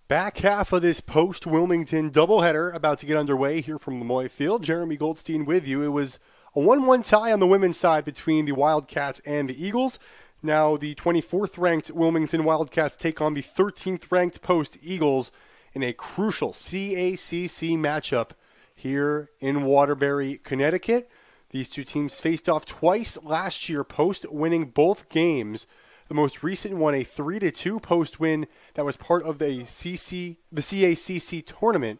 Back half of this post-Wilmington doubleheader about to get underway here from Lemoy Field. Jeremy Goldstein with you. It was a 1-1 tie on the women's side between the Wildcats and the Eagles. Now the 24th-ranked Wilmington Wildcats take on the 13th-ranked Post Eagles in a crucial CACC matchup here in Waterbury, Connecticut. These two teams faced off twice last year, Post winning both games. The most recent one, a 3-2 Post win that was part of the CACC tournament.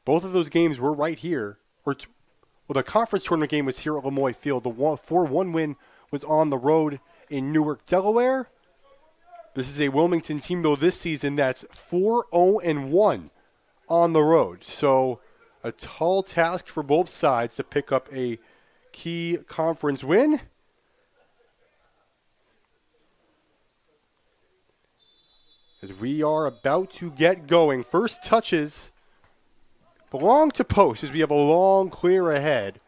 Both of those games were right here. The conference tournament game was here at Lemoy Field. The 4-1 win was on the road in Newark, Delaware. This is a Wilmington team, though, this season that's 4-0-1 on the road. So a tall task for both sides to pick up a key conference win. As we are about to get going, first touches belong to Post as we have a long clear ahead.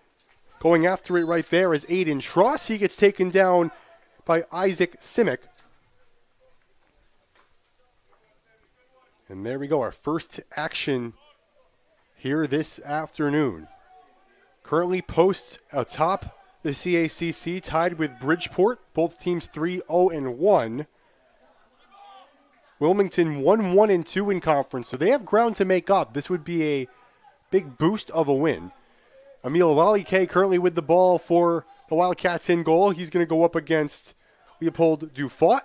Going after it right there is Aiden Schross. He gets taken down by Isaac Simic. And there we go, our first action here this afternoon. Currently Post atop the CACC, tied with Bridgeport. Both teams 3-0-1. Wilmington 1-1-2 in conference, so they have ground to make up. This would be a big boost of a win. Emil Lalike currently with the ball for the Wildcats in goal. He's going to go up against Leopold Dufort.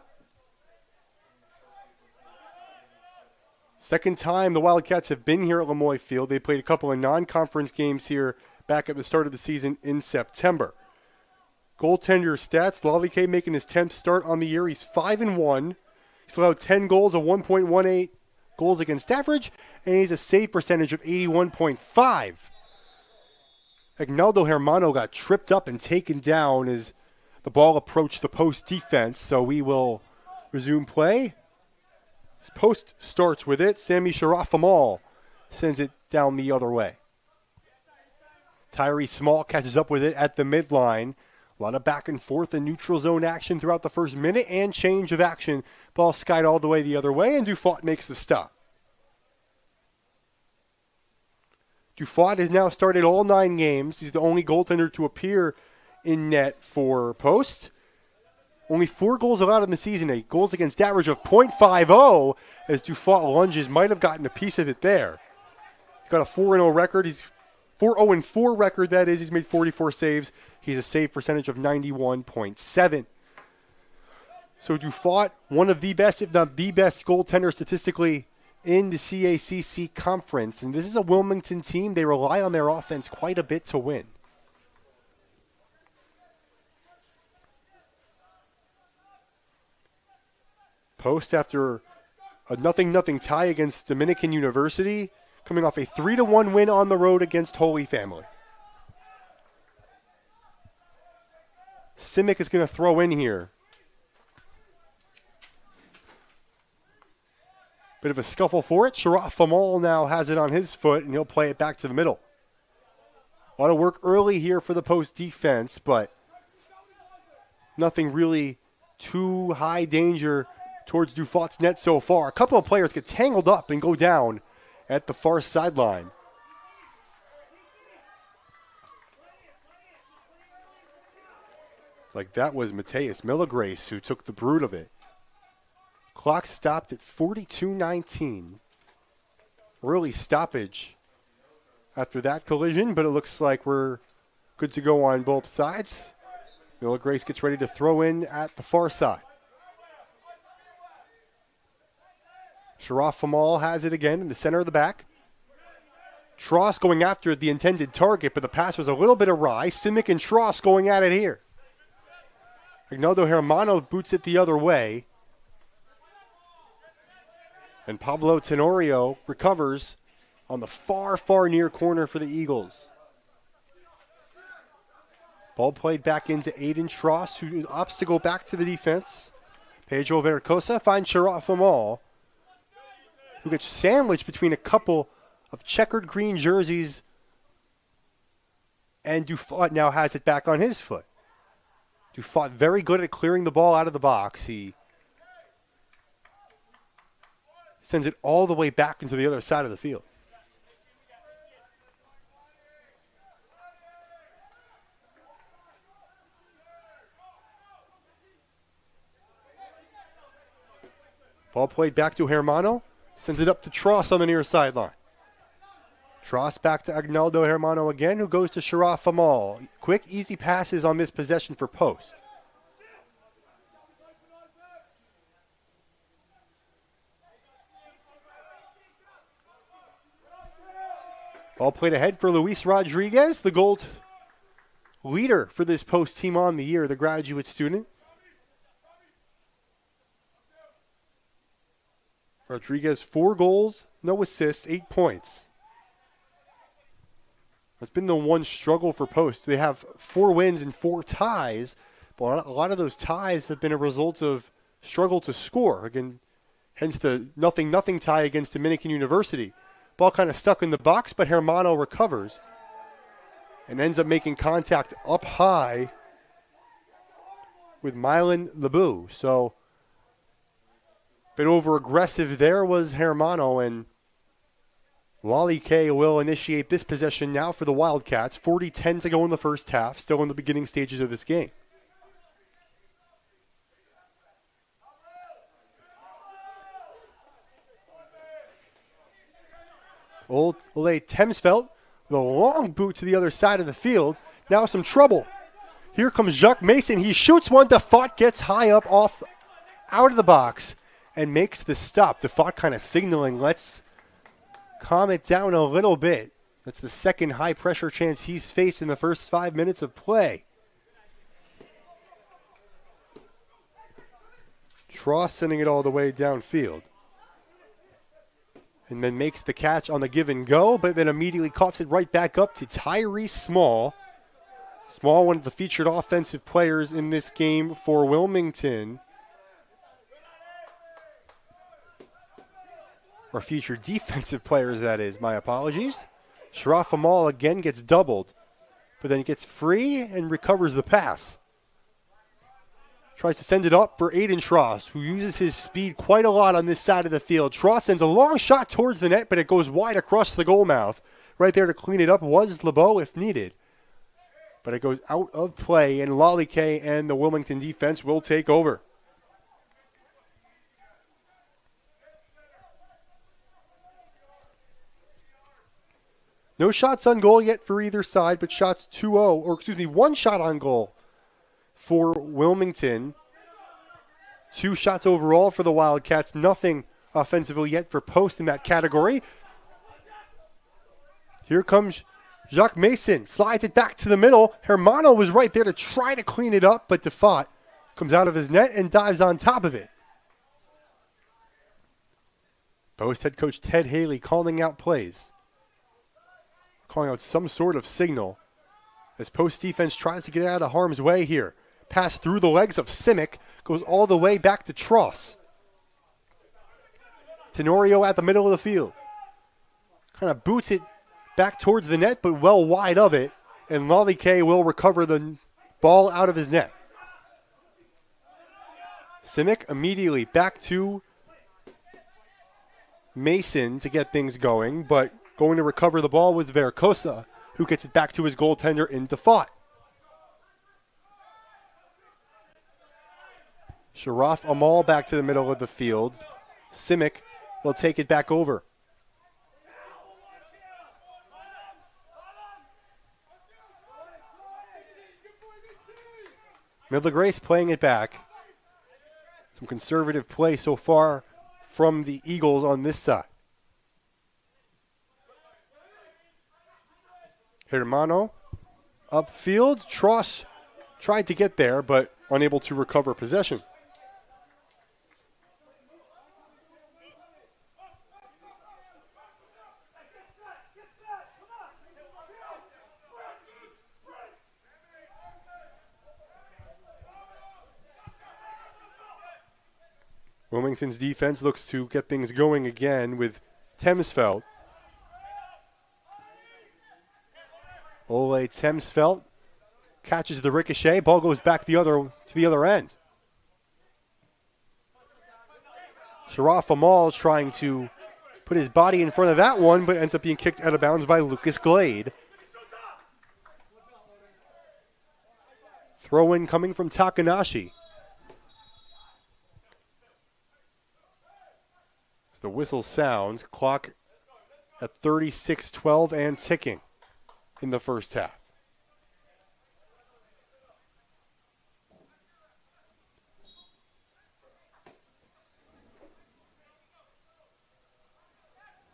Second time the Wildcats have been here at Lemoy Field. They played a couple of non-conference games here back at the start of the season in September. Goaltender stats, Lalike making his 10th start on the year. He's 5-1. He's allowed 10 goals, a 1.18 goals against average, and he has a save percentage of 81.5. Agnaldo Hermano got tripped up and taken down as the ball approached the Post defense, so we will resume play. Post starts with it. Sammy Sharafamal sends it down the other way. Tyree Small catches up with it at the midline. A lot of back and forth and neutral zone action throughout the first minute and change of action. Ball skied all the way the other way, and Dufort makes the stop. Dufort has now started all 9 games. He's the only goaltender to appear in net for Post. Only 4 goals allowed in the season, a goals against average of .50 as Dufort lunges. Might have gotten a piece of it there. He's got a 4-0 record. He's 4-0-4 record, that is. He's made 44 saves. He's a save percentage of 91.7. So Dufort, one of the best, if not the best goaltender statistically in the CACC conference. And this is a Wilmington team. They rely on their offense quite a bit to win. Post, after a 0-0 tie against Dominican University, coming off a 3-1 win on the road against Holy Family. Simic is going to throw in here. Bit of a scuffle for it. Sharaf Famal now has it on his foot, and he'll play it back to the middle. A lot of work early here for the Post defense, but nothing really too high danger towards Dufort's net so far. A couple of players get tangled up and go down at the far sideline. It's like that was Mateus Millagrace who took the brunt of it. Clock stopped at 42:19. Early stoppage after that collision, but it looks like we're good to go on both sides. Millagrace gets ready to throw in at the far side. Sharaf Famal has it again in the center of the back. Tross going after the intended target, but the pass was a little bit awry. Simic and Tross going at it here. Agnaldo Hermano boots it the other way. And Pablo Tenorio recovers on the far, far near corner for the Eagles. Ball played back into Aiden Tross, who opts to go back to the defense. Pedro Vercosa finds Sharaf Famal, who gets sandwiched between a couple of checkered green jerseys, and Dufort now has it back on his foot. Dufort very good at clearing the ball out of the box. He sends it all the way back into the other side of the field. Ball played back to Hermano. Sends it up to Tross on the near sideline. Tross back to Agnaldo Hermano again, who goes to Sharaf Amal. Quick, easy passes on this possession for Post. Ball played ahead for Luis Rodriguez, the gold leader for this Post team on the year, the graduate student. Rodriguez, 4 goals, no assists, 8 points. That's been the one struggle for Post. They have 4 wins and 4 ties, but a lot of those ties have been a result of struggle to score. Again, hence the 0-0 tie against Dominican University. Ball kind of stuck in the box, but Hermano recovers and ends up making contact up high with Mylan Lebu. So, bit over aggressive there was Hermano, and Lolly K will initiate this possession now for the Wildcats. 40-10 to go in the first half, still in the beginning stages of this game. Ole Temsfeld with a long boot to the other side of the field. Now some trouble. Here comes Jacques Mason. He shoots one. Defat gets high up out of the box and makes the stop. Defat kind of signaling, let's calm it down a little bit. That's the second high pressure chance he's faced in the first 5 minutes of play. Tross sending it all the way downfield. And then makes the catch on the give and go, but then immediately coughs it right back up to Tyrese Small. Small, one of the featured offensive players in this game for Wilmington. Or featured defensive players, that is. My apologies. Sharaf Amal again gets doubled, but then gets free and recovers the pass. Tries to send it up for Aiden Tross, who uses his speed quite a lot on this side of the field. Tross sends a long shot towards the net, but it goes wide across the goal mouth. Right there to clean it up was LeBeau if needed. But it goes out of play, and Lolly K and the Wilmington defense will take over. No shots on goal yet for either side, but shots 1 shot on goal for Wilmington. 2 shots overall for the Wildcats. Nothing offensively yet for Post in that category. Here comes Jacques Mason. Slides it back to the middle. Hermano was right there to try to clean it up, but Defat comes out of his net and dives on top of it. Post head coach Ted Haley calling out plays. Calling out some sort of signal as Post defense tries to get out of harm's way here. Pass through the legs of Simic, goes all the way back to Tross. Tenorio at the middle of the field. Kind of boots it back towards the net, but well wide of it. And Lolly K will recover the ball out of his net. Simic immediately back to Mason to get things going, but going to recover the ball was Vercosa, who gets it back to his goaltender in Defat. Sharaf Amal back to the middle of the field. Simic will take it back over. Midler Grace playing it back. Some conservative play so far from the Eagles on this side. Hermano upfield. Tross tried to get there, but unable to recover possession. Wilmington's defense looks to get things going again with Temsfeld. Ole Temsfeld catches the ricochet. Ball goes back to the other end. Sharaf Amal trying to put his body in front of that one, but ends up being kicked out of bounds by Lucas Glade. Throw in coming from Takanashi. As the whistle sounds, clock at 36-12 and ticking in the first half.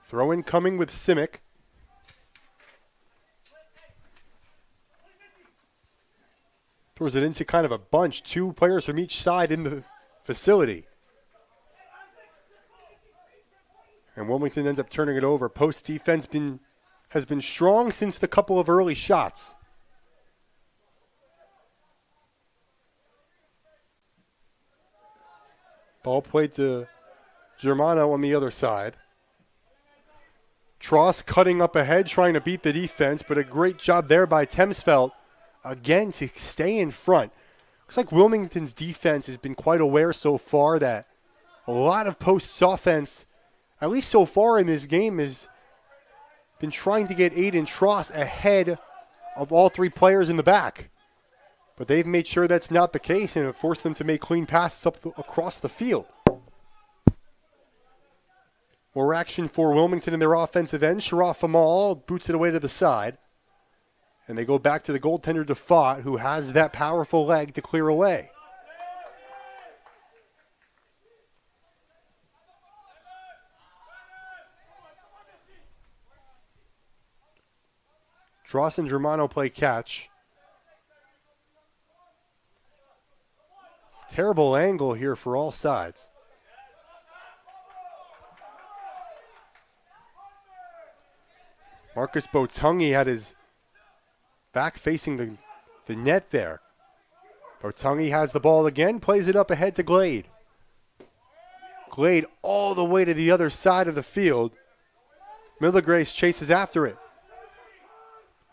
Throw in coming with Simic. Throws it into kind of a bunch. 2 players from each side in the facility. And Wilmington ends up turning it over. Post defense has been strong since the couple of early shots. Ball played to Germano on the other side. Tross cutting up ahead, trying to beat the defense, but a great job there by Temsfeld, again, to stay in front. Looks like Wilmington's defense has been quite aware so far that a lot of Post's offense, at least so far in this game, has been trying to get Aiden Tross ahead of all 3 players in the back. But they've made sure that's not the case and have forced them to make clean passes across the field. More action for Wilmington in their offensive end. Sharaf Amal boots it away to the side. And they go back to the goaltender Defat, who has that powerful leg to clear away. Tross and Germano play catch. Terrible angle here for all sides. Marcus Botungi had his back facing the net there. Botungi has the ball again, plays it up ahead to Glade. Glade all the way to the other side of the field. Millagrace chases after it.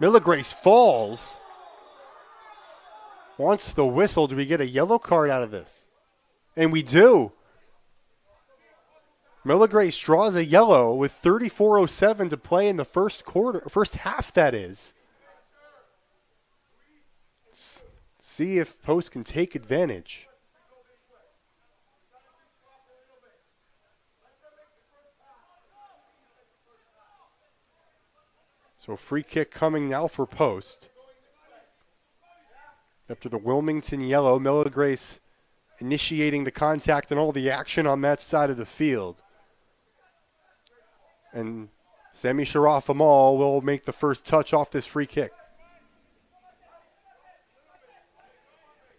Millagrace falls. Wants the whistle. Do we get a yellow card out of this? And we do. Millagrace draws a yellow with 34:07 to play in the first half, that is. Let's see if Post can take advantage. So free kick coming now for Post. After the Wilmington yellow, Millagrace initiating the contact and all the action on that side of the field. And Sami Sharaf Amal will make the first touch off this free kick.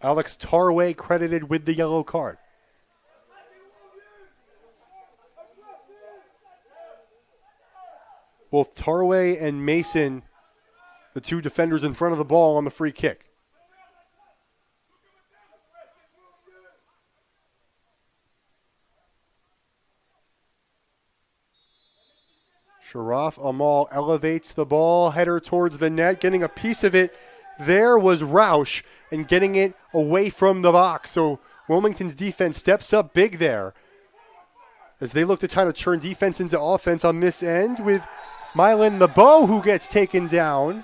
Alex Tarway credited with the yellow card. Both Tarway and Mason, the 2 defenders in front of the ball on the free kick. Sharaf Amal elevates the ball, header towards the net, getting a piece of it. There was Roush and getting it away from the box. So Wilmington's defense steps up big there as they look to try to turn defense into offense on this end with Mylan LeBeau, who gets taken down.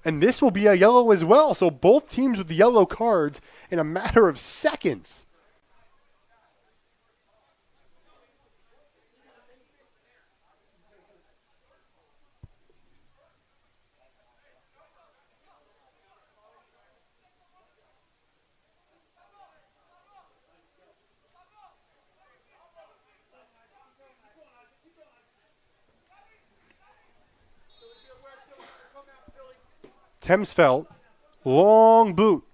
And this will be a yellow as well. So both teams with the yellow cards in a matter of seconds. Temsfeld, long boot.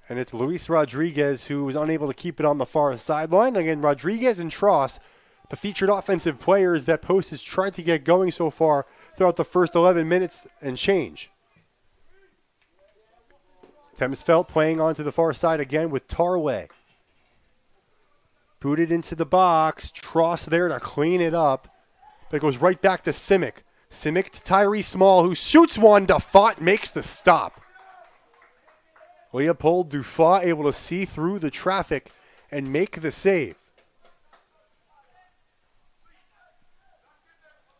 And it's Luis Rodriguez who was unable to keep it on the far sideline. Again, Rodriguez and Tross, the featured offensive players that Post has tried to get going so far throughout the first 11 minutes and change. Temsfeld playing onto the far side again with Tarway. Booted into the box. Tross there to clean it up. But it goes right back to Simic. Simic to Tyree Small, who shoots one. Dufat makes the stop. Leopold Dufat able to see through the traffic and make the save.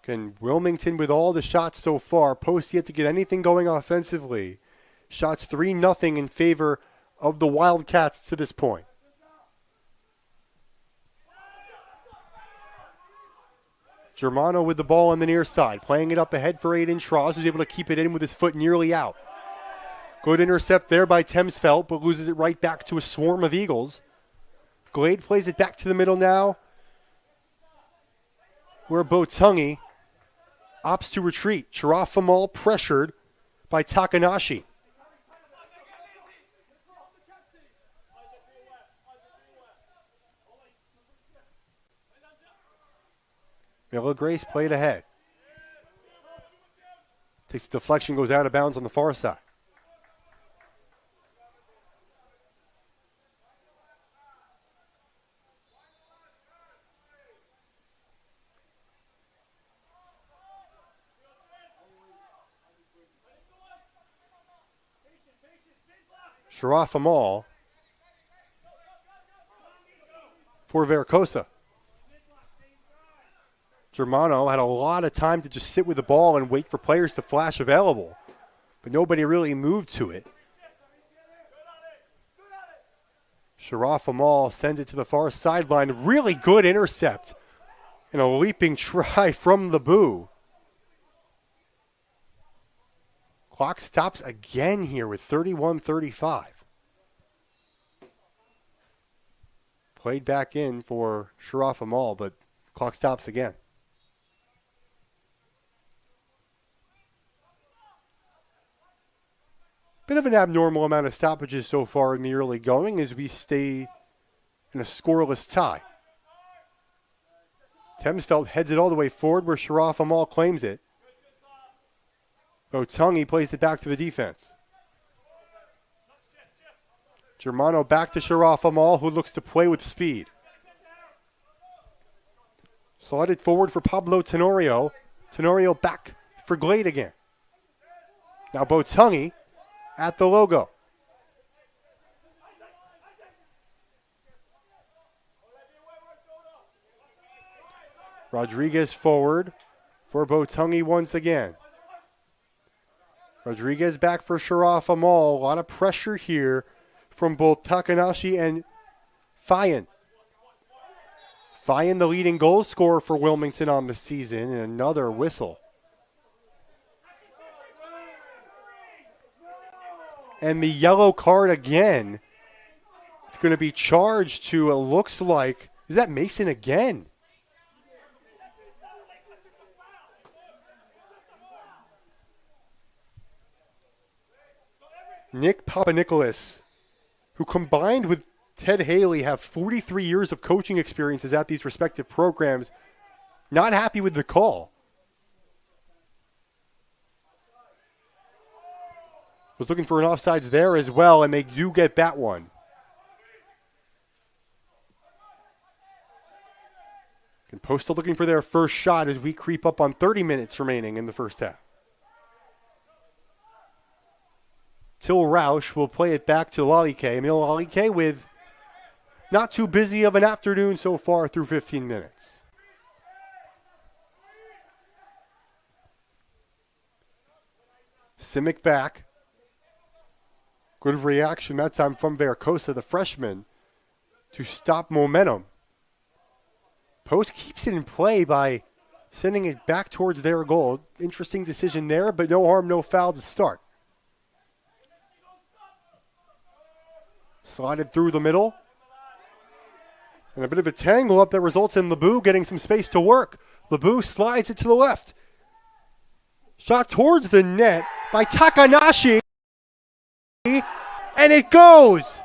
Again, Wilmington with all the shots so far. Post yet to get anything going offensively. Shots 3-0 in favor of the Wildcats to this point. Germano with the ball on the near side, playing it up ahead for Aiden Tross, who's able to keep it in with his foot nearly out. Good intercept there by Temsfeld, but loses it right back to a swarm of Eagles. Glade plays it back to the middle now, where Botungi opts to retreat. Chirafamal pressured by Takanashi. Miller Grace played ahead. Takes the deflection, goes out of bounds on the far side. Sharaf Amal for Veracruz. Germano had a lot of time to just sit with the ball and wait for players to flash available, but nobody really moved to it. Sharaf Amal sends it to the far sideline. Really good intercept and a leaping try from the Boo. Clock stops again here with 31-35. Played back in for Sharaf Amal, but clock stops again. Bit of an abnormal amount of stoppages so far in the early going as we stay in a scoreless tie. Temsfeld heads it all the way forward where Sharaf Amal claims it. Botungi plays it back to the defense. Germano back to Sharaf Amal, who looks to play with speed. Slotted forward for Pablo Tenorio. Tenorio back for Glade again. Now Botungi at the logo. Rodriguez forward for Botungi once again. Rodriguez back for Sharaf Amal. A lot of pressure here from both Takanashi and Fayan. Fayan, the leading goal scorer for Wilmington on the season, and another whistle. And the yellow card again. It's going to be charged to, it looks like, is that Mason again? Nick Papanikolas, who combined with Ted Haley have 43 years of coaching experiences at these respective programs, not happy with the call. Was looking for an offsides there as well, and they do get that one. And Postal looking for their first shot as we creep up on 30 minutes remaining in the first half. Till Roush will play it back to Lalike. Emil Lalike with not too busy of an afternoon so far through 15 minutes. Simic back. Good reaction that time from Veracruz, the freshman, to stop momentum. Post keeps it in play by sending it back towards their goal. Interesting decision there, but no harm, no foul to start. Slided through the middle. And a bit of a tangle up that results in LeBou getting some space to work. LeBou slides it to the left. Shot towards the net by Takanashi. And it goes.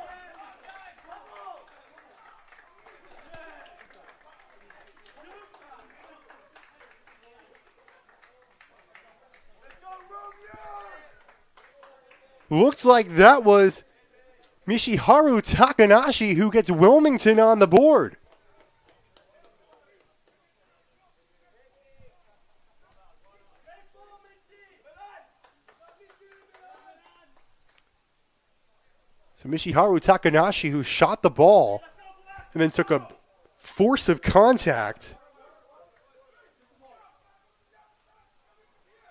Looks like that was Mishiharu Takanashi who gets Wilmington on the board. So Michiharu Takanashi, who shot the ball and then took a force of contact.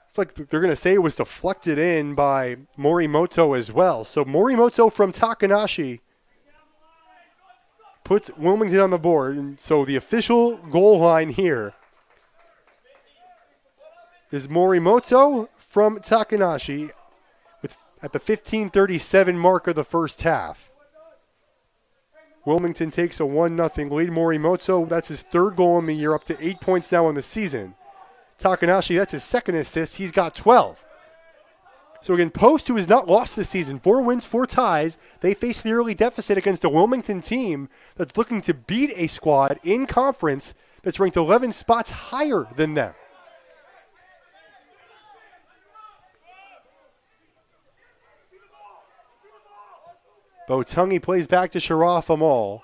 It's like they're going to say it was deflected in by Morimoto as well. So Morimoto from Takanashi puts Wilmington on the board. And so the official goal line here is Morimoto from Takanashi at the 15:37 mark of the first half. Wilmington takes a 1-0 lead. Morimoto, that's his third goal in the year, up to 8 points now in the season. Takanashi, that's his second assist. He's got 12. So again, Post, who has not lost this season, 4 wins, 4 ties, they face the early deficit against a Wilmington team that's looking to beat a squad in conference that's ranked 11 spots higher than them. Botungi plays back to Sharaf Amal.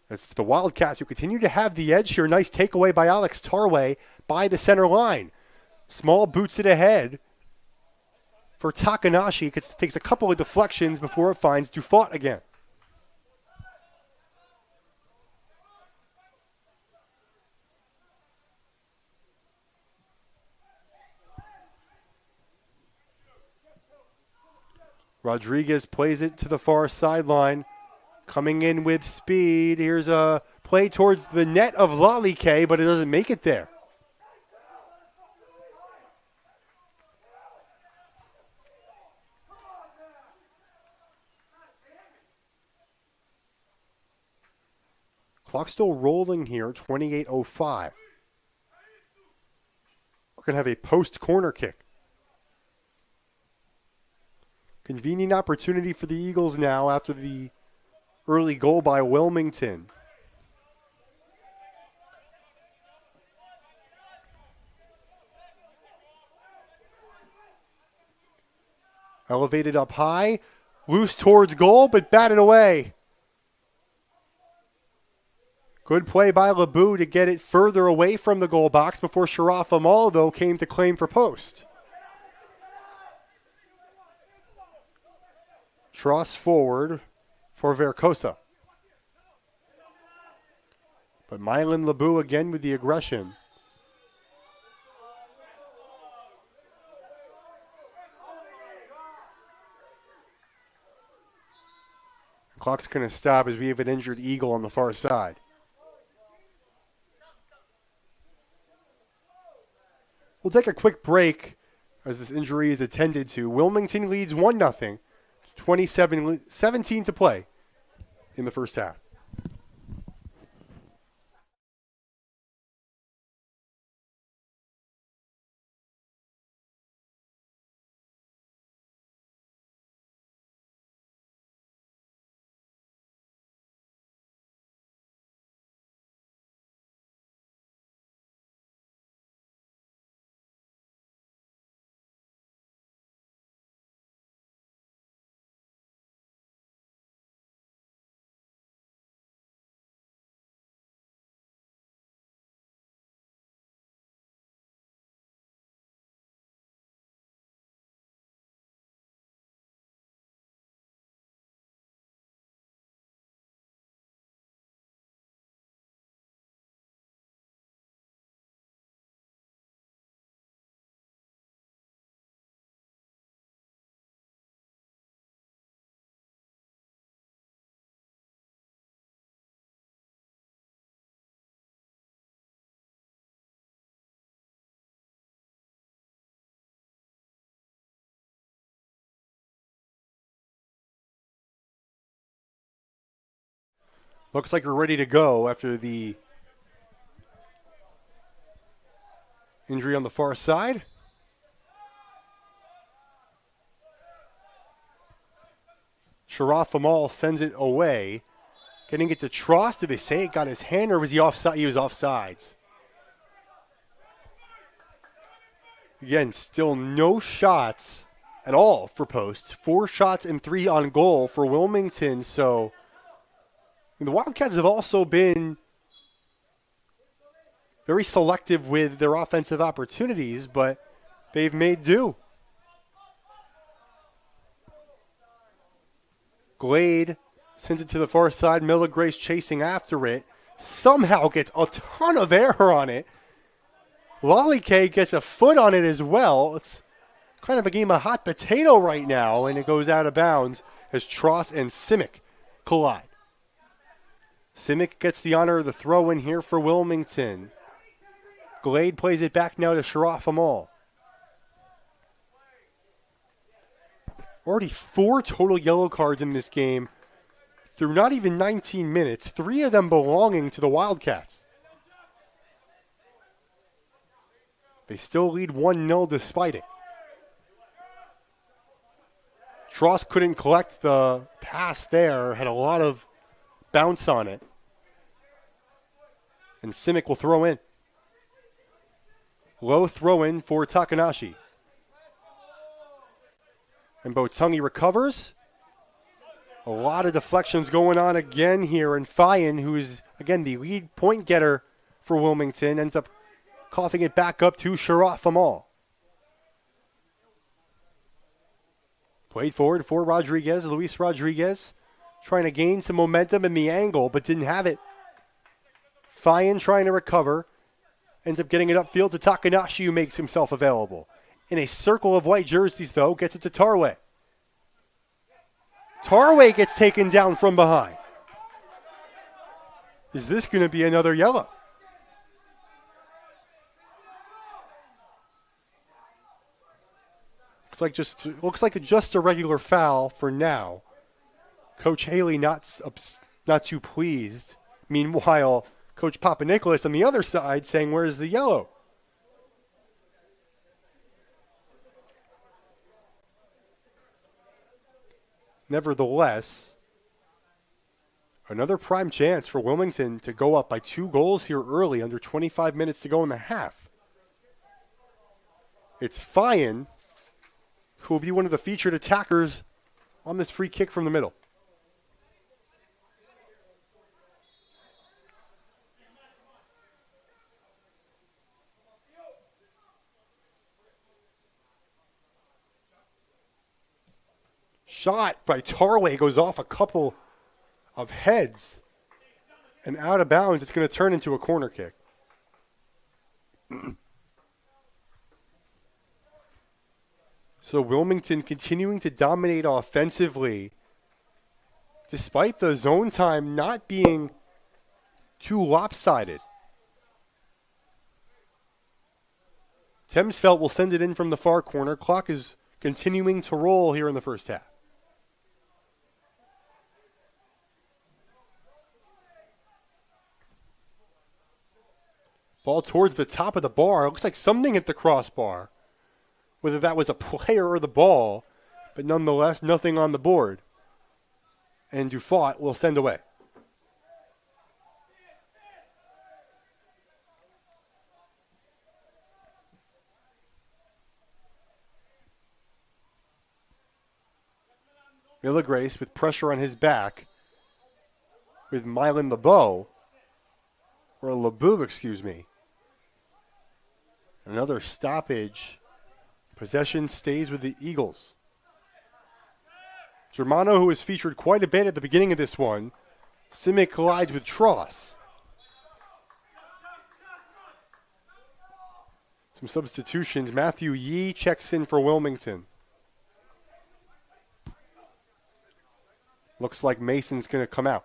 It's the Wildcats who continue to have the edge here. Nice takeaway by Alex Tarway by the center line. Small boots it ahead for Takanashi. It takes a couple of deflections before it finds Dufort again. Rodriguez plays it to the far sideline. Coming in with speed. Here's a play towards the net of Lalike, but it doesn't make it there. Clock still rolling here, 28:05. We're going to have a post corner kick. Convenient opportunity for the Eagles now after the early goal by Wilmington. Elevated up high, loose towards goal, but batted away. Good play by Lebu to get it further away from the goal box before Sharaf Amal, though, came to claim for post. Tross forward for Vercosa. But Mylan Lebu again with the aggression. Clock's going to stop as we have an injured Eagle on the far side. We'll take a quick break as this injury is attended to. Wilmington leads 1-0. 17 to play in the first half. Looks like we're ready to go after the injury on the far side. Sharaf Amal sends it away. Getting it to Trost. Did they say it got his hand, or was he offside? He was offsides. Again, still no shots at all for Post. 4 shots and 3 on goal for Wilmington. So the Wildcats have also been very selective with their offensive opportunities, but they've made do. Glade sends it to the far side. Miller Grace chasing after it. Somehow gets a ton of air on it. Lollycake gets a foot on it as well. It's kind of a game of hot potato right now, and it goes out of bounds as Tross and Simic collide. Simic gets the honor of the throw in here for Wilmington. Glade plays it back now to Sharafamal. Already 4 total yellow cards in this game through not even 19 minutes, 3 of them belonging to the Wildcats. They still lead 1-0 despite it. Tross couldn't collect the pass there, had a lot of bounce on it. And Simic will throw in. Low throw in for Takanashi. And Botungi recovers. A lot of deflections going on again here. And Fayan, who is, again, the lead point getter for Wilmington, ends up coughing it back up to Sharaf Amal. Played forward for Rodriguez. Luis Rodriguez trying to gain some momentum in the angle, but didn't have it. Fayan trying to recover. Ends up getting it upfield to Takanashi, who makes himself available. In a circle of white jerseys, though, gets it to Tarway. Tarway gets taken down from behind. Is this going to be another yellow? Looks like just a regular foul for now. Coach Haley not too pleased. Meanwhile, Coach Papanikolaou on the other side saying, "Where's the yellow?" Nevertheless, another prime chance for Wilmington to go up by 2 goals here early, under 25 minutes to go in the half. It's Fayan who will be one of the featured attackers on this free kick from the middle. Shot by Tarway goes off a couple of heads and out of bounds. It's going to turn into a corner kick. So Wilmington continuing to dominate offensively, despite the zone time not being too lopsided. Thamesfelt will send it in from the far corner. Clock is continuing to roll here in the first half. Ball towards the top of the bar. It looks like something hit the crossbar. Whether that was a player or the ball, but nonetheless, nothing on the board. And Dufault will send away. Miller Grace with pressure on his back with Mylan LeBeau, or LeBeau, excuse me. Another stoppage. Possession stays with the Eagles. Germano, who was featured quite a bit at the beginning of this one. Simic collides with Tross. Some substitutions. Matthew Yee checks in for Wilmington. Looks like Mason's going to come out.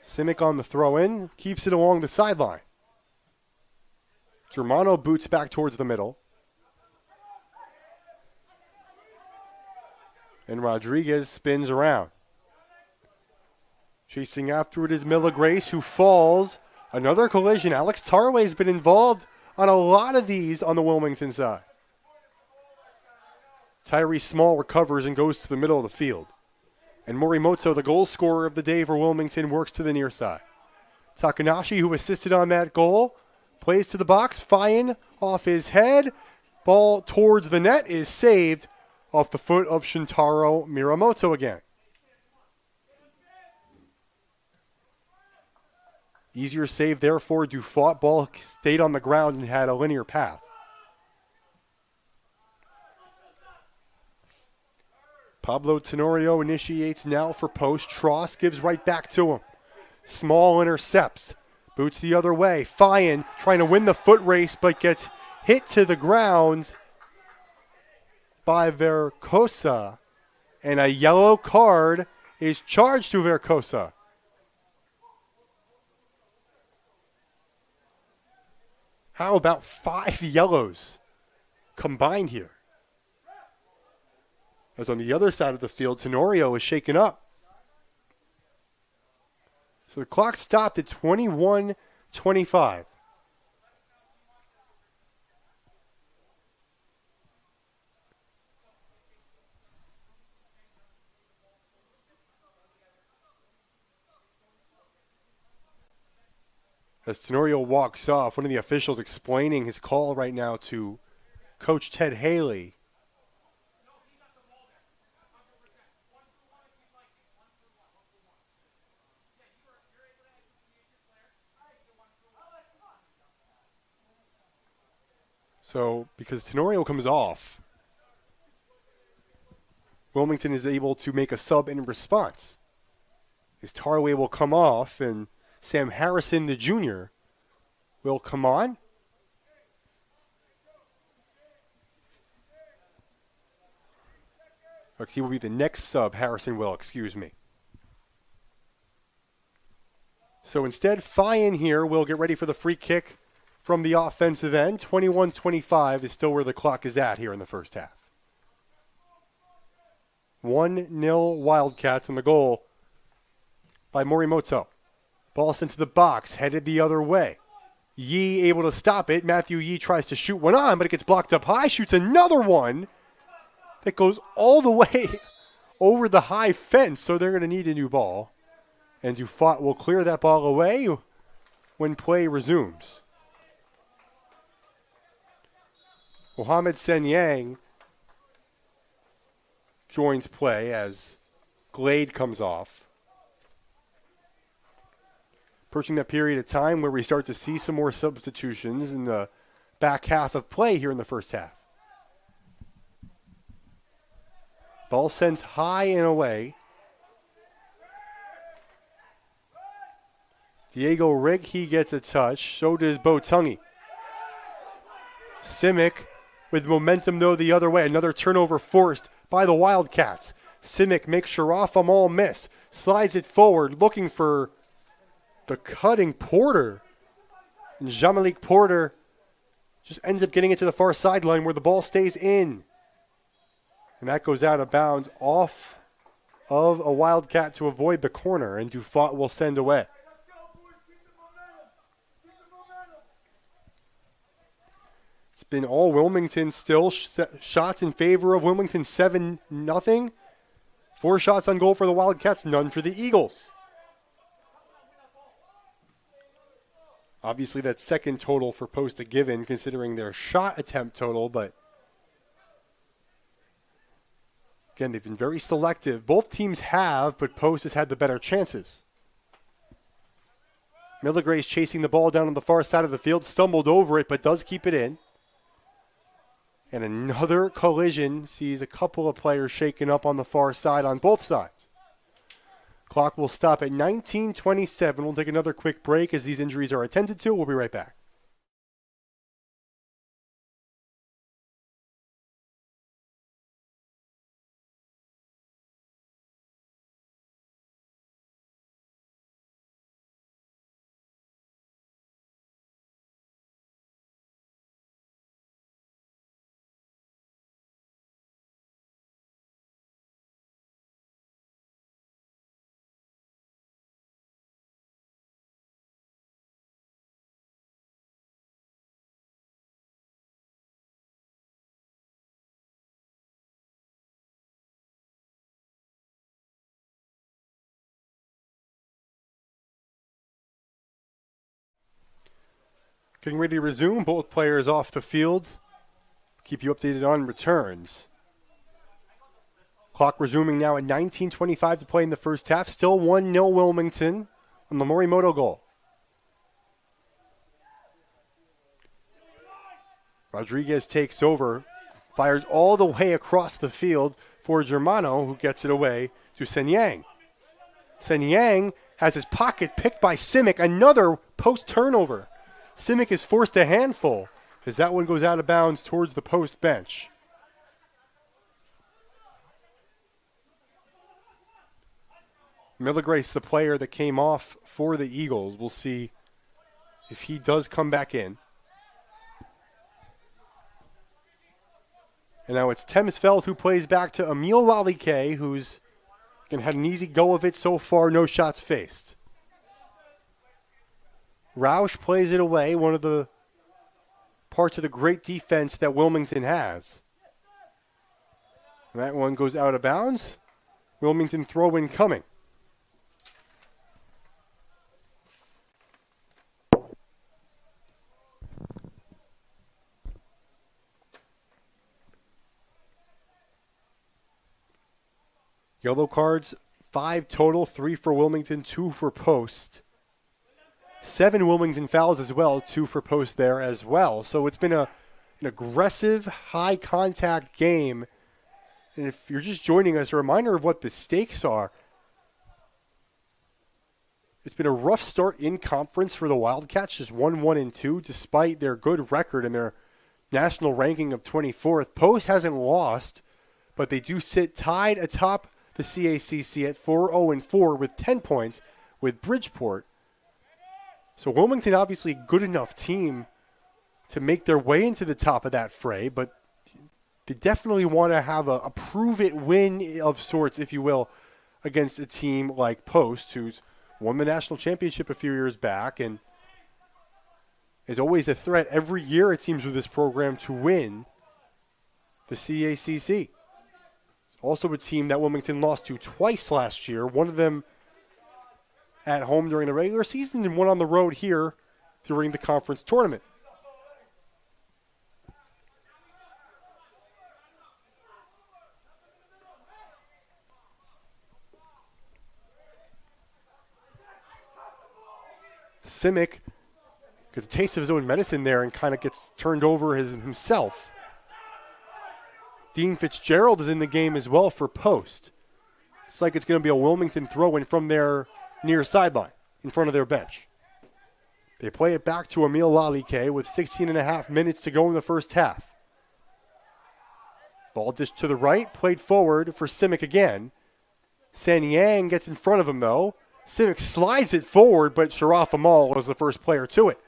Simic on the throw-in, keeps it along the sideline. Germano boots back towards the middle. And Rodriguez spins around. Chasing after it is Miller Grace, who falls. Another collision. Alex Tarway's been involved on a lot of these on the Wilmington side. Tyree Small recovers and goes to the middle of the field. And Morimoto, the goal scorer of the day for Wilmington, works to the near side. Takanashi, who assisted on that goal, plays to the box. Fayan off his head. Ball towards the net is saved off the foot of Shintaro Miramoto again. Easier save there for Dufault. Ball stayed on the ground and had a linear path. Pablo Tenorio initiates now for post. Tross gives right back to him. Small intercepts. Boots the other way. Fyan trying to win the foot race but gets hit to the ground by Vercosa. And a yellow card is charged to Vercosa. How about 5 yellows combined here? As on the other side of the field, Tenorio is shaken up. So the clock stopped at 21:25. As Tenorio walks off, one of the officials explaining his call right now to Coach Ted Haley. So, because Tenorio comes off, Wilmington is able to make a sub in response. His Tarway will come off, and Sam Harrison, the junior, will come on. He will be the next sub. Harrison will, excuse me. So instead, Fyan here will get ready for the free kick from the offensive end. 21-25 is still where the clock is at here in the first half. 1-0 Wildcats on the goal by Morimoto. Ball sent to the box, headed the other way. Yee able to stop it. Matthew Yee tries to shoot one on, but it gets blocked up high. Shoots another one that goes all the way over the high fence, so they're going to need a new ball. And Dufault will clear that ball away when play resumes. Mohamed Senyang joins play as Glade comes off. Approaching that period of time where we start to see some more substitutions in the back half of play here in the first half. Ball sent high and away. Diego Rigg, he gets a touch. So does Botungi. Simic with momentum, though, the other way. Another turnover forced by the Wildcats. Simic makes Sharaf all miss. Slides it forward, looking for the cutting Porter. And Jean-Malik Porter just ends up getting it to the far sideline where the ball stays in. And that goes out of bounds off of a Wildcat to avoid the corner. And Dufault will send away. It's been all Wilmington still. Shots in favor of Wilmington, 7-0. 4 shots on goal for the Wildcats, none for the Eagles. Obviously, that second total for Post a given, considering their shot attempt total, but again, they've been very selective. Both teams have, but Post has had the better chances. Milligre's chasing the ball down on the far side of the field, stumbled over it, but does keep it in. And another collision sees a couple of players shaken up on the far side on both sides. Clock will stop at 19:27. We'll take another quick break as these injuries are attended to. We'll be right back. Getting ready to resume. Both players off the field. Keep you updated on returns. Clock resuming now at 19:25 to play in the first half. Still 1-0 Wilmington on the Morimoto goal. Rodriguez takes over, fires all the way across the field for Germano, who gets it away to Sen Yang. Sen Yang has his pocket picked by Simic, another post turnover. Simic is forced a handful as that one goes out of bounds towards the post bench. Milagres, the player that came off for the Eagles, we'll see if he does come back in. And now it's Temsfeld who plays back to Emil Lalike, who's had an easy go of it so far, no shots faced. Roush plays it away, one of the parts of the great defense that Wilmington has. And that one goes out of bounds. Wilmington throw-in coming. Yellow cards, 5 total, 3 for Wilmington, 2 for Post. 7 Wilmington fouls as well, 2 for Post there as well. So it's been an aggressive, high-contact game. And if you're just joining us, a reminder of what the stakes are. It's been a rough start in conference for the Wildcats, just 1-1-2, despite their good record and their national ranking of 24th. Post hasn't lost, but they do sit tied atop the CACC at 4-0-4 with 10 points with Bridgeport. So Wilmington obviously a good enough team to make their way into the top of that fray, but they definitely want to have a prove-it win of sorts, if you will, against a team like Post, who's won the national championship a few years back and is always a threat every year, it seems, with this program to win the CACC. Also a team that Wilmington lost to twice last year, one of them at home during the regular season and one on the road here during the conference tournament. Simic gets a taste of his own medicine there and kind of gets turned over himself. Dean Fitzgerald is in the game as well for Post. It's like it's going to be a Wilmington throw-in from their near sideline in front of their bench. They play it back to Emil Lalike with 16 and a half minutes to go in the first half. Ball dished to the right, played forward for Simic again. Sen Yang gets in front of him, though. Simic slides it forward, but Sharaf Amal was the first player to it.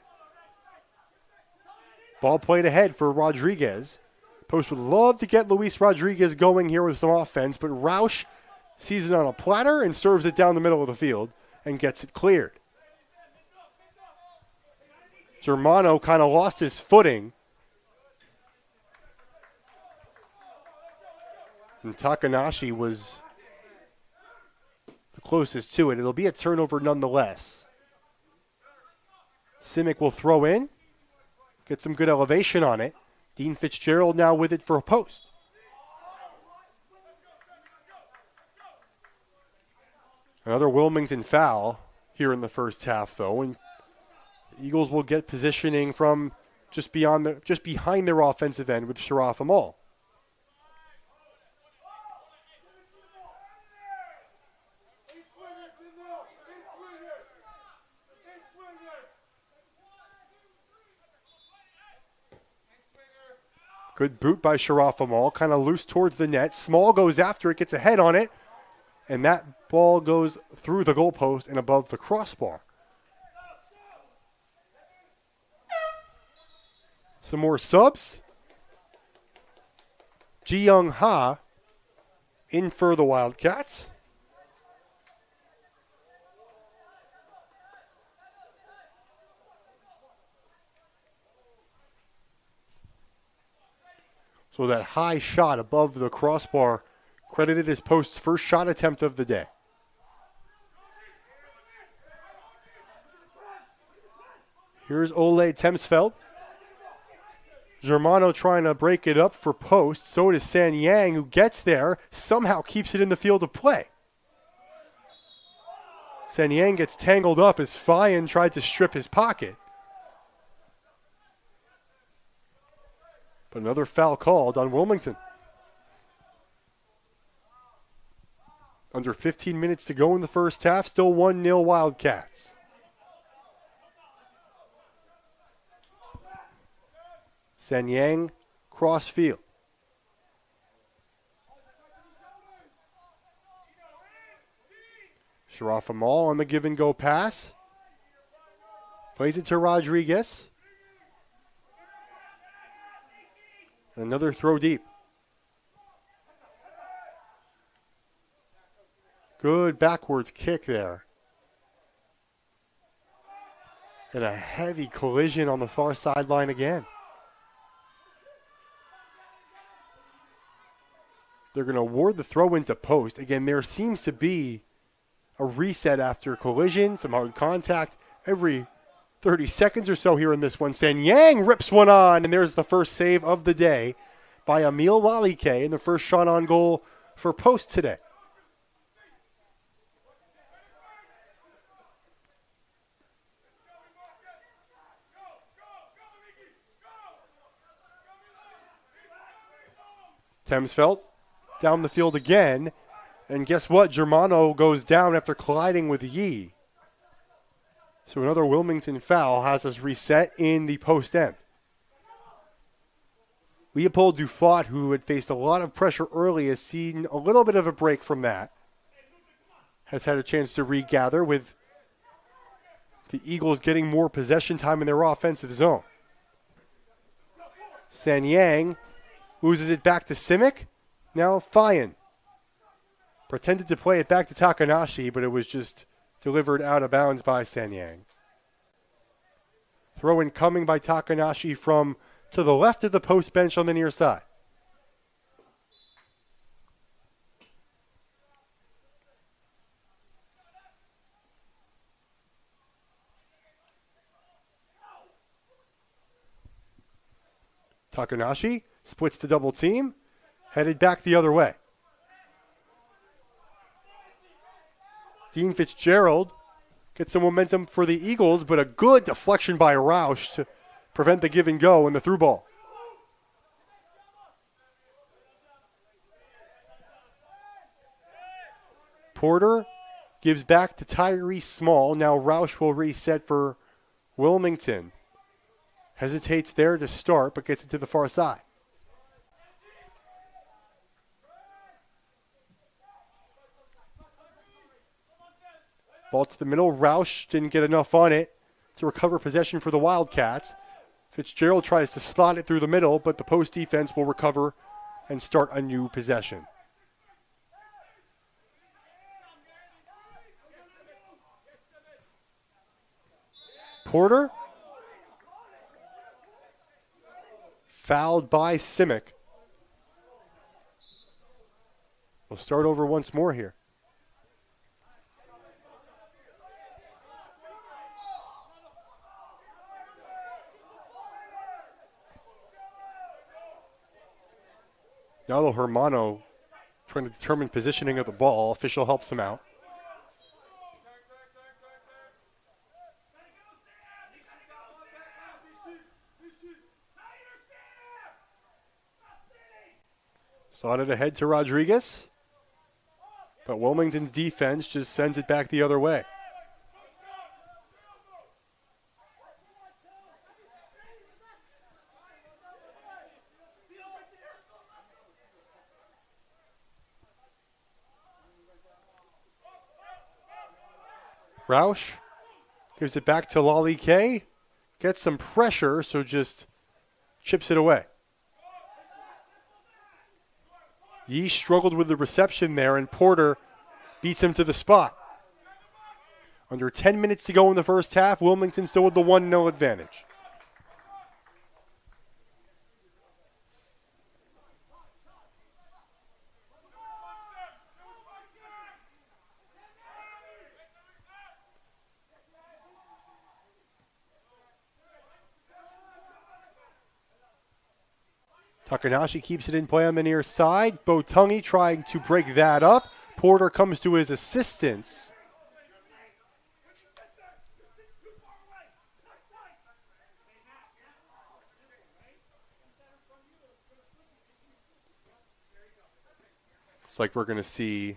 Ball played ahead for Rodriguez. Post would love to get Luis Rodriguez going here with some offense, but Roush sees it on a platter and serves it down the middle of the field and gets it cleared. Germano kind of lost his footing. And Takanashi was the closest to it. It'll be a turnover nonetheless. Simic will throw in, get some good elevation on it. Dean Fitzgerald now with it for a Post. Another Wilmington foul here in the first half, though, and the Eagles will get positioning from just behind their offensive end with Sharaf Amal. Good boot by Sharaf Amal, kind of loose towards the net. Small goes after it, gets a head on it, and that ball goes through the goalpost and above the crossbar. Some more subs. Ji Young Ha in for the Wildcats. So that high shot above the crossbar credited as Post's first shot attempt of the day. Here's Ole Temsfeld. Germano trying to break it up for Post. So does San Yang, who gets there, somehow keeps it in the field of play. San Yang gets tangled up as Fayan tried to strip his pocket. But another foul called on Wilmington. Under 15 minutes to go in the first half, still 1-0 Wildcats. Sanyang, cross field. Sharaf Amal on the give and go pass. Plays it to Rodriguez. And another throw deep. Good backwards kick there. And a heavy collision on the far sideline again. They're going to award the throw into post. Again, there seems to be a reset after collision, some hard contact every 30 seconds or so here in this one. Sanyang rips one on, and there's the first save of the day by Emil Lalike, and the first shot on goal for post today. Temsfeld down the field again. And guess what? Germano goes down after colliding with Yee. So another Wilmington foul has us reset in the post end. Leopold Dufat, who had faced a lot of pressure early, has seen a little bit of a break from that. Has had a chance to regather with the Eagles getting more possession time in their offensive zone. Sanyang loses it back to Simic. Now Fayan. Pretended to play it back to Takanashi, but it was just delivered out of bounds by Sanyang. Throw in coming by Takanashi from to the left of the post bench on the near side. Takanashi splits the double team, headed back the other way. Dean Fitzgerald gets some momentum for the Eagles, but a good deflection by Roush to prevent the give and go and the through ball. Porter gives back to Tyree Small. Now Roush will reset for Wilmington. Hesitates there to start, but gets it to the far side. Ball to the middle. Roush didn't get enough on it to recover possession for the Wildcats. Fitzgerald tries to slot it through the middle, but the post defense will recover and start a new possession. Porter. Fouled by Simic. We'll start over once more here. Nalo Hermano trying to determine positioning of the ball. Official helps him out. Slotted ahead to Rodriguez. But Wilmington's defense just sends it back the other way. Roush gives it back to Lolly K. Gets some pressure, so just chips it away. Yee struggled with the reception there, and Porter beats him to the spot. Under 10 minutes to go in the first half, Wilmington still with the 1-0 advantage. Takanashi keeps it in play on the near side. Botungi trying to break that up. Porter comes to his assistance. It's like we're going to see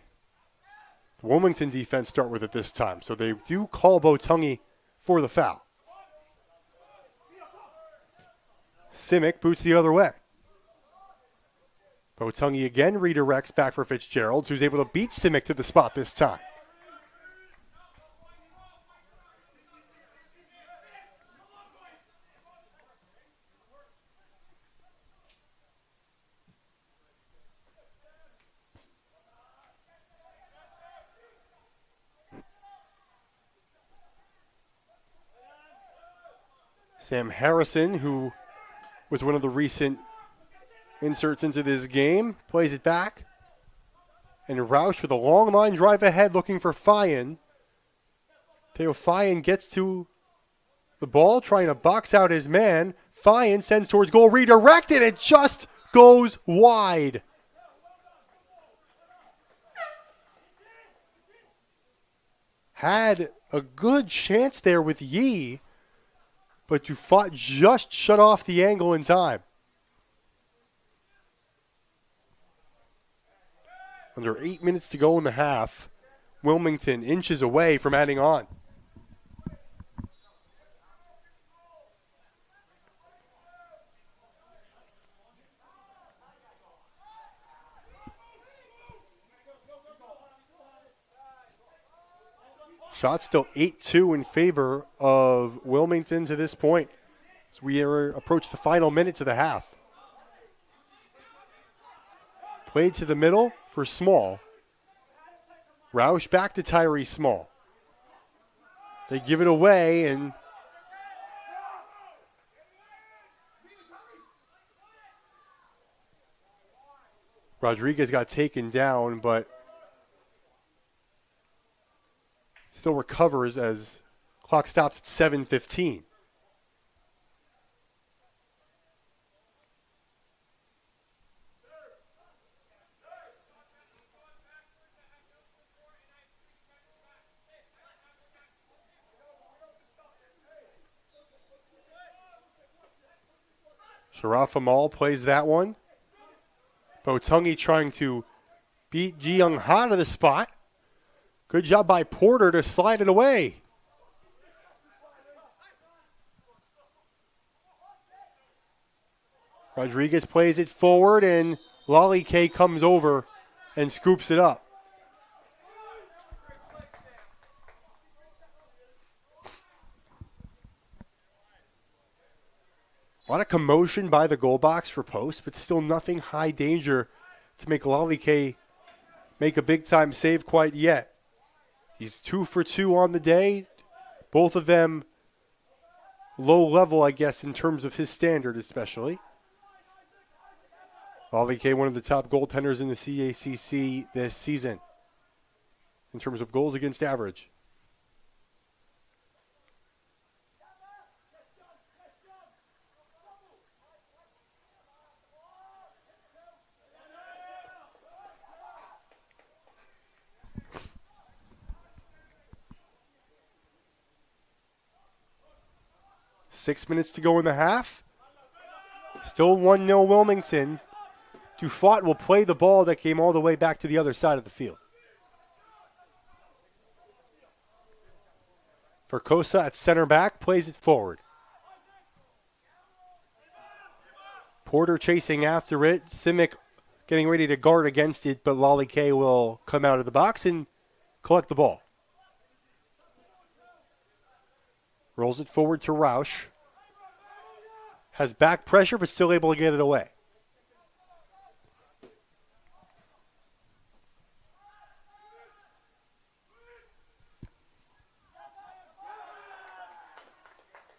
the Wilmington defense start with it this time. So they do call Botungi for the foul. Simic boots the other way. Botungi again redirects back for Fitzgerald, who's able to beat Simic to the spot this time. Sam Harrison, who was one of the recent inserts into this game, plays it back. And Roush with a long line drive ahead looking for Fian. Theo Fian gets to the ball, trying to box out his man. Fian sends towards goal, redirected, it just goes wide. Had a good chance there with Yee, but Dufat just shut off the angle in time. Under 8 minutes to go in the half, Wilmington inches away from adding on. Shot still 8-2 in favor of Wilmington to this point as we approach the final minutes of the half. Played to the middle for Small. Roush back to Tyree Small. They give it away, and Rodriguez got taken down, but still recovers as clock stops at 7:15. Sharaf Amal plays that one. Botungi trying to beat Ji Young Ha to the spot. Good job by Porter to slide it away. Rodriguez plays it forward, and Lolly K comes over and scoops it up. A lot of commotion by the goal box for post, but still nothing high danger to make Lolly K make a big-time save quite yet. He's 2 for 2 on the day. Both of them low level, I guess, in terms of his standard especially. Lolly K, one of the top goaltenders in the CACC this season in terms of goals against average. Six minutes to go in the half. Still 1-0 Wilmington. Dufat will play the ball that came all the way back to the other side of the field. Verkosa at center back plays it forward. Porter chasing after it. Simic getting ready to guard against it, but Lolly K will come out of the box and collect the ball. Rolls it forward to Roush. Has back pressure, but still able to get it away.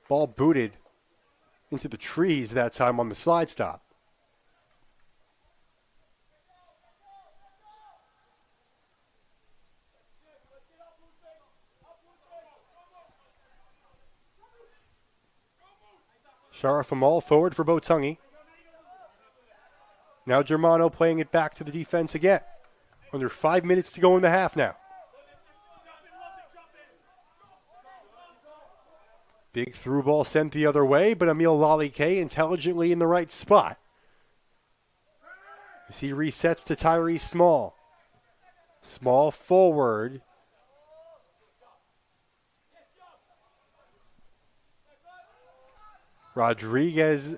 Ball booted into the trees that time on the slide stop. Sharaf Amal forward for Botungi. Now Germano playing it back to the defense again. Under 5 minutes to go in the half now. Big through ball sent the other way, but Emil Lolly K intelligently in the right spot. As he resets to Tyree Small. Small forward. Rodriguez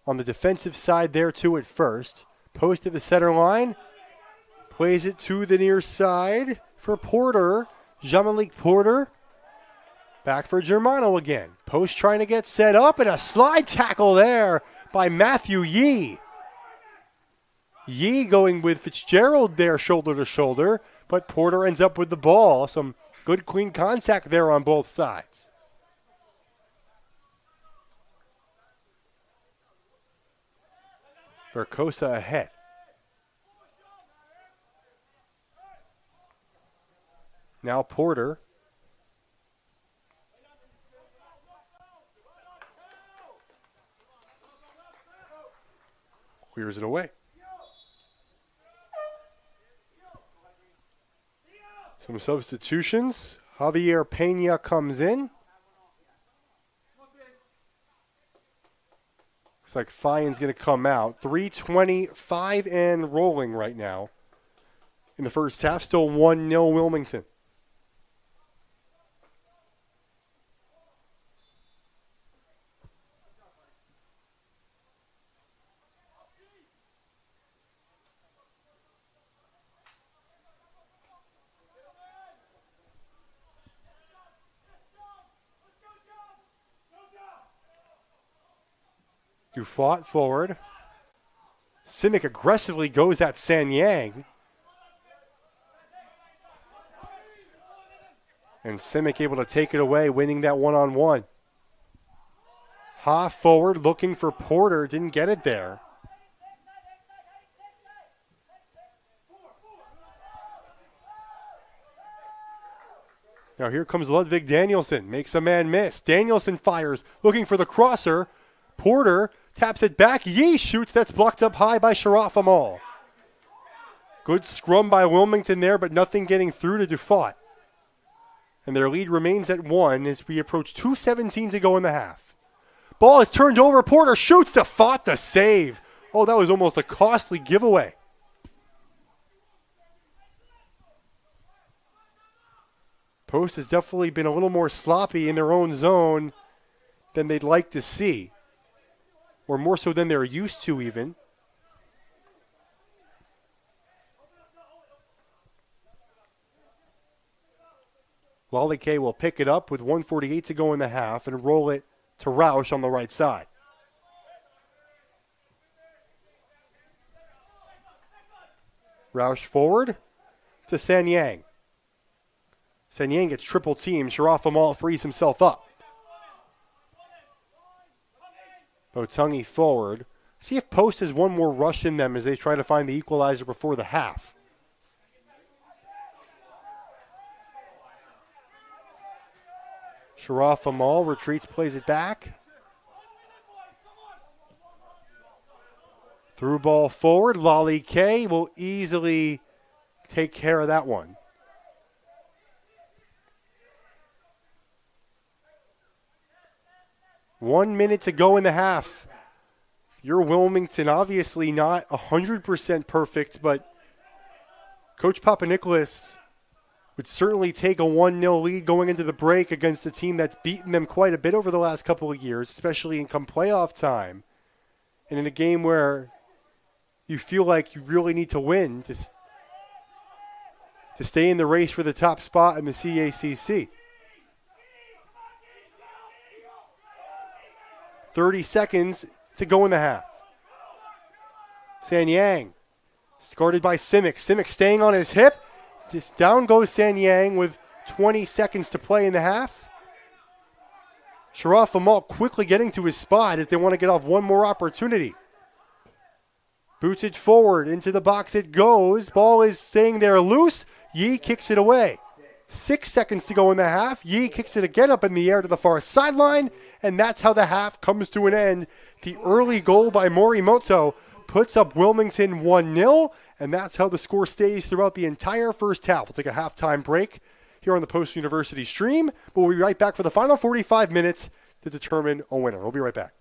on the defensive side there too at first. Post at the center line. Plays it to the near side for Porter. Jean-Malik Porter. Back for Germano again. Post trying to get set up, and a slide tackle there by Matthew Yee. Yee going with Fitzgerald there shoulder to shoulder, but Porter ends up with the ball. Some good clean contact there on both sides. Verkosa ahead. Now Porter. Clears it away. Some substitutions. Javier Pena comes in. Looks like Fien's going to come out. 3:25 and rolling right now. In the first half, still 1-0 Wilmington. You fought forward. Simic aggressively goes at San Yang. And Simic able to take it away, winning that one-on-one. Ha forward looking for Porter. Didn't get it there. Now here comes Ludwig Danielson. Makes a man miss. Danielson fires, looking for the crosser. Porter taps it back. Yee shoots. That's blocked up high by Sharaf Amal. Good scrum by Wilmington there, but nothing getting through to Dufat. And their lead remains at 1 as we approach 2:17 to go in the half. Ball is turned over. Porter shoots. Dufat the save. Oh, that was almost a costly giveaway. Post has definitely been a little more sloppy in their own zone than they'd like to see. Or more so than they're used to even. Lolly will pick it up with 1:48 to go in the half and roll it to Roush on the right side. Roush forward to San Yang. San Yang gets triple teamed. Sharaf Amal frees himself up. Botungi forward. See if Post has one more rush in them as they try to find the equalizer before the half. Sharaf Amal retreats, plays it back. Through ball forward. Lolly K will easily take care of that one. One minute to go in the half. You're Wilmington, obviously not 100% perfect, but Coach Papanikolaou would certainly take a 1-0 lead going into the break against a team that's beaten them quite a bit over the last couple of years, especially in come playoff time. And in a game where you feel like you really need to win to stay in the race for the top spot in the CACC. 30 seconds to go in the half. San Yang, escorted by Simic. Simic staying on his hip. Just down goes San Yang with 20 seconds to play in the half. Sharaf Amal quickly getting to his spot as they want to get off one more opportunity. Boots it forward, into the box it goes. Ball is staying there loose. Yee kicks it away. 6 seconds to go in the half. Yee kicks it again up in the air to the far sideline, and that's how the half comes to an end. The early goal by Morimoto puts up Wilmington 1-0, and that's how the score stays throughout the entire first half. We'll take a halftime break here on the Post University stream, but we'll be right back for the final 45 minutes to determine a winner. We'll be right back.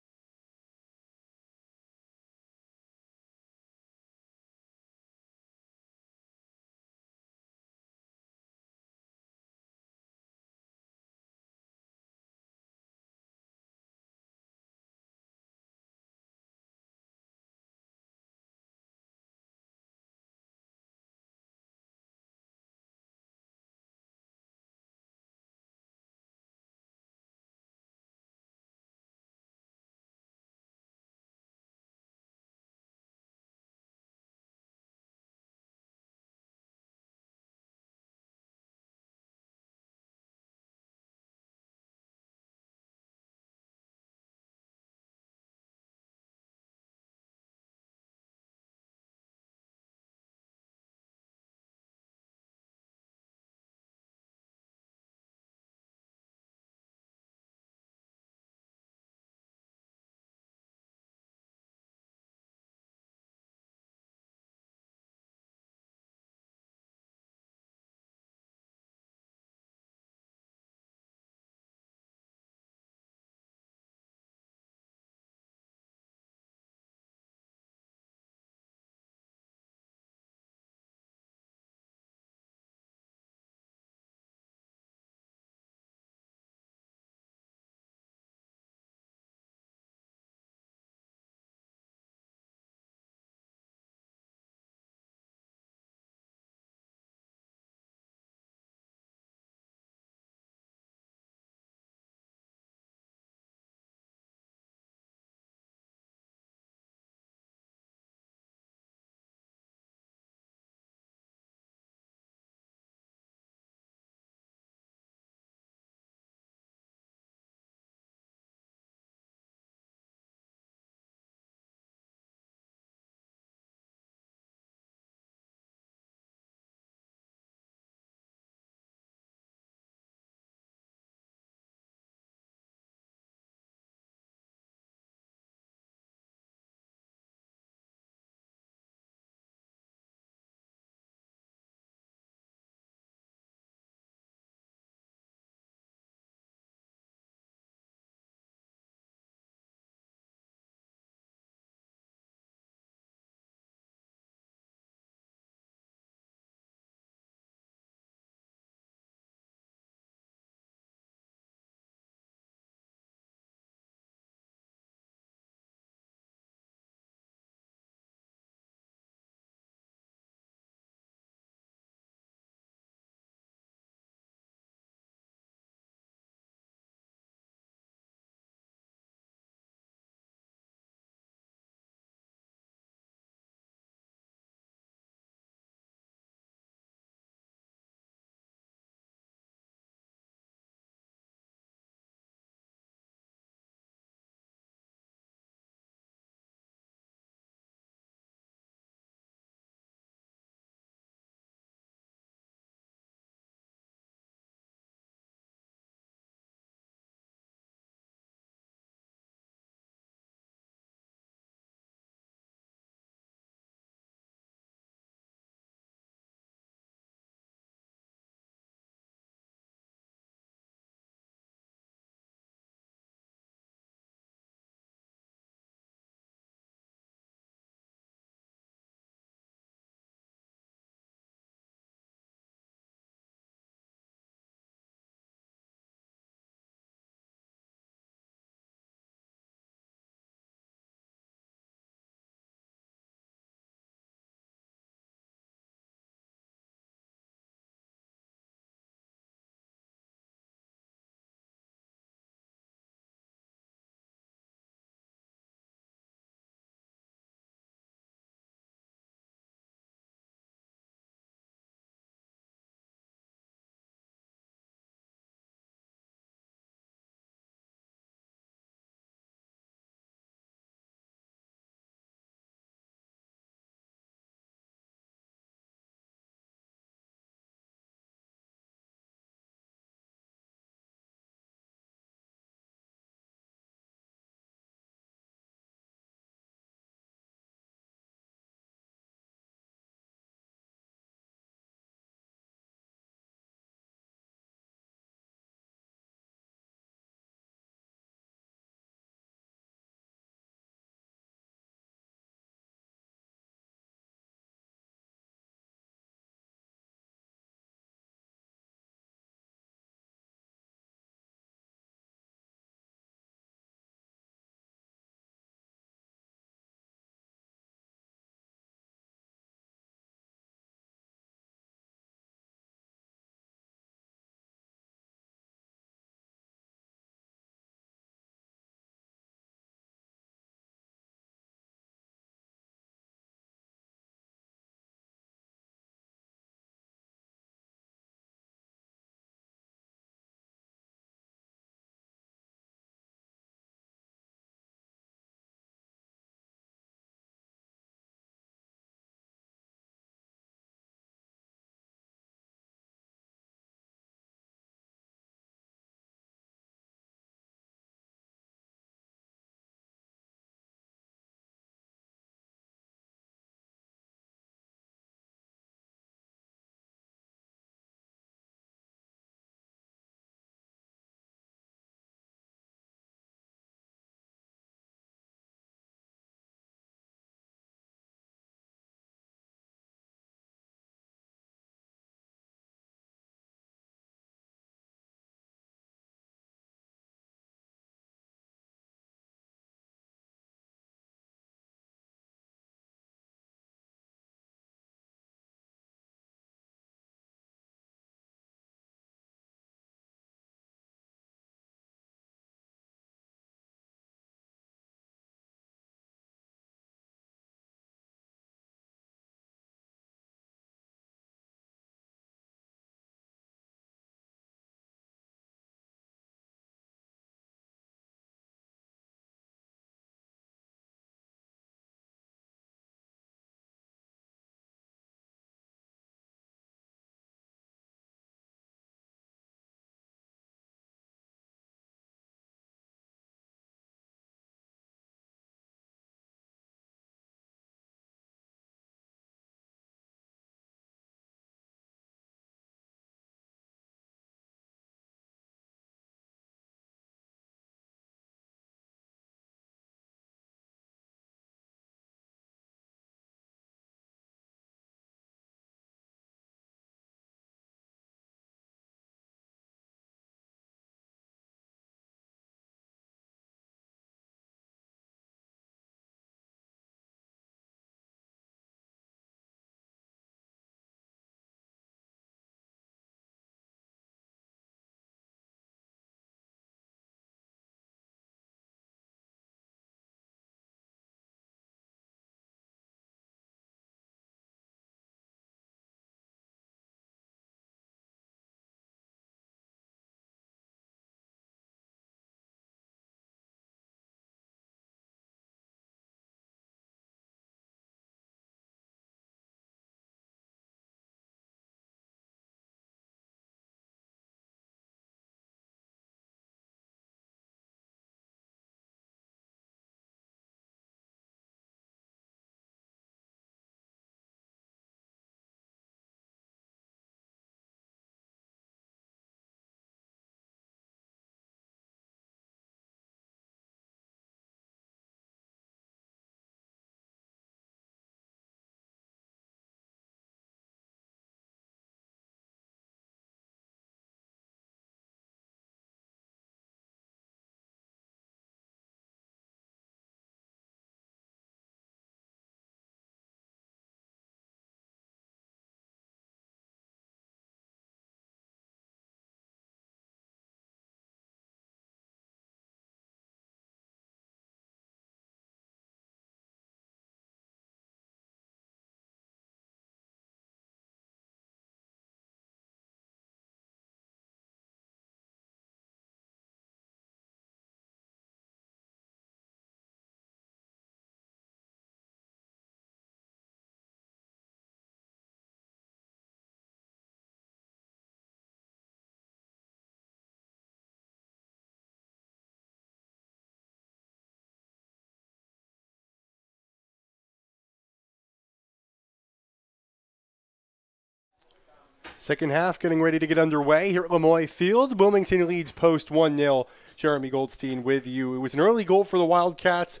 Second half getting ready to get underway here at Lemoy Field. Wilmington leads post 1-0. Jeremy Goldstein with you. It was an early goal for the Wildcats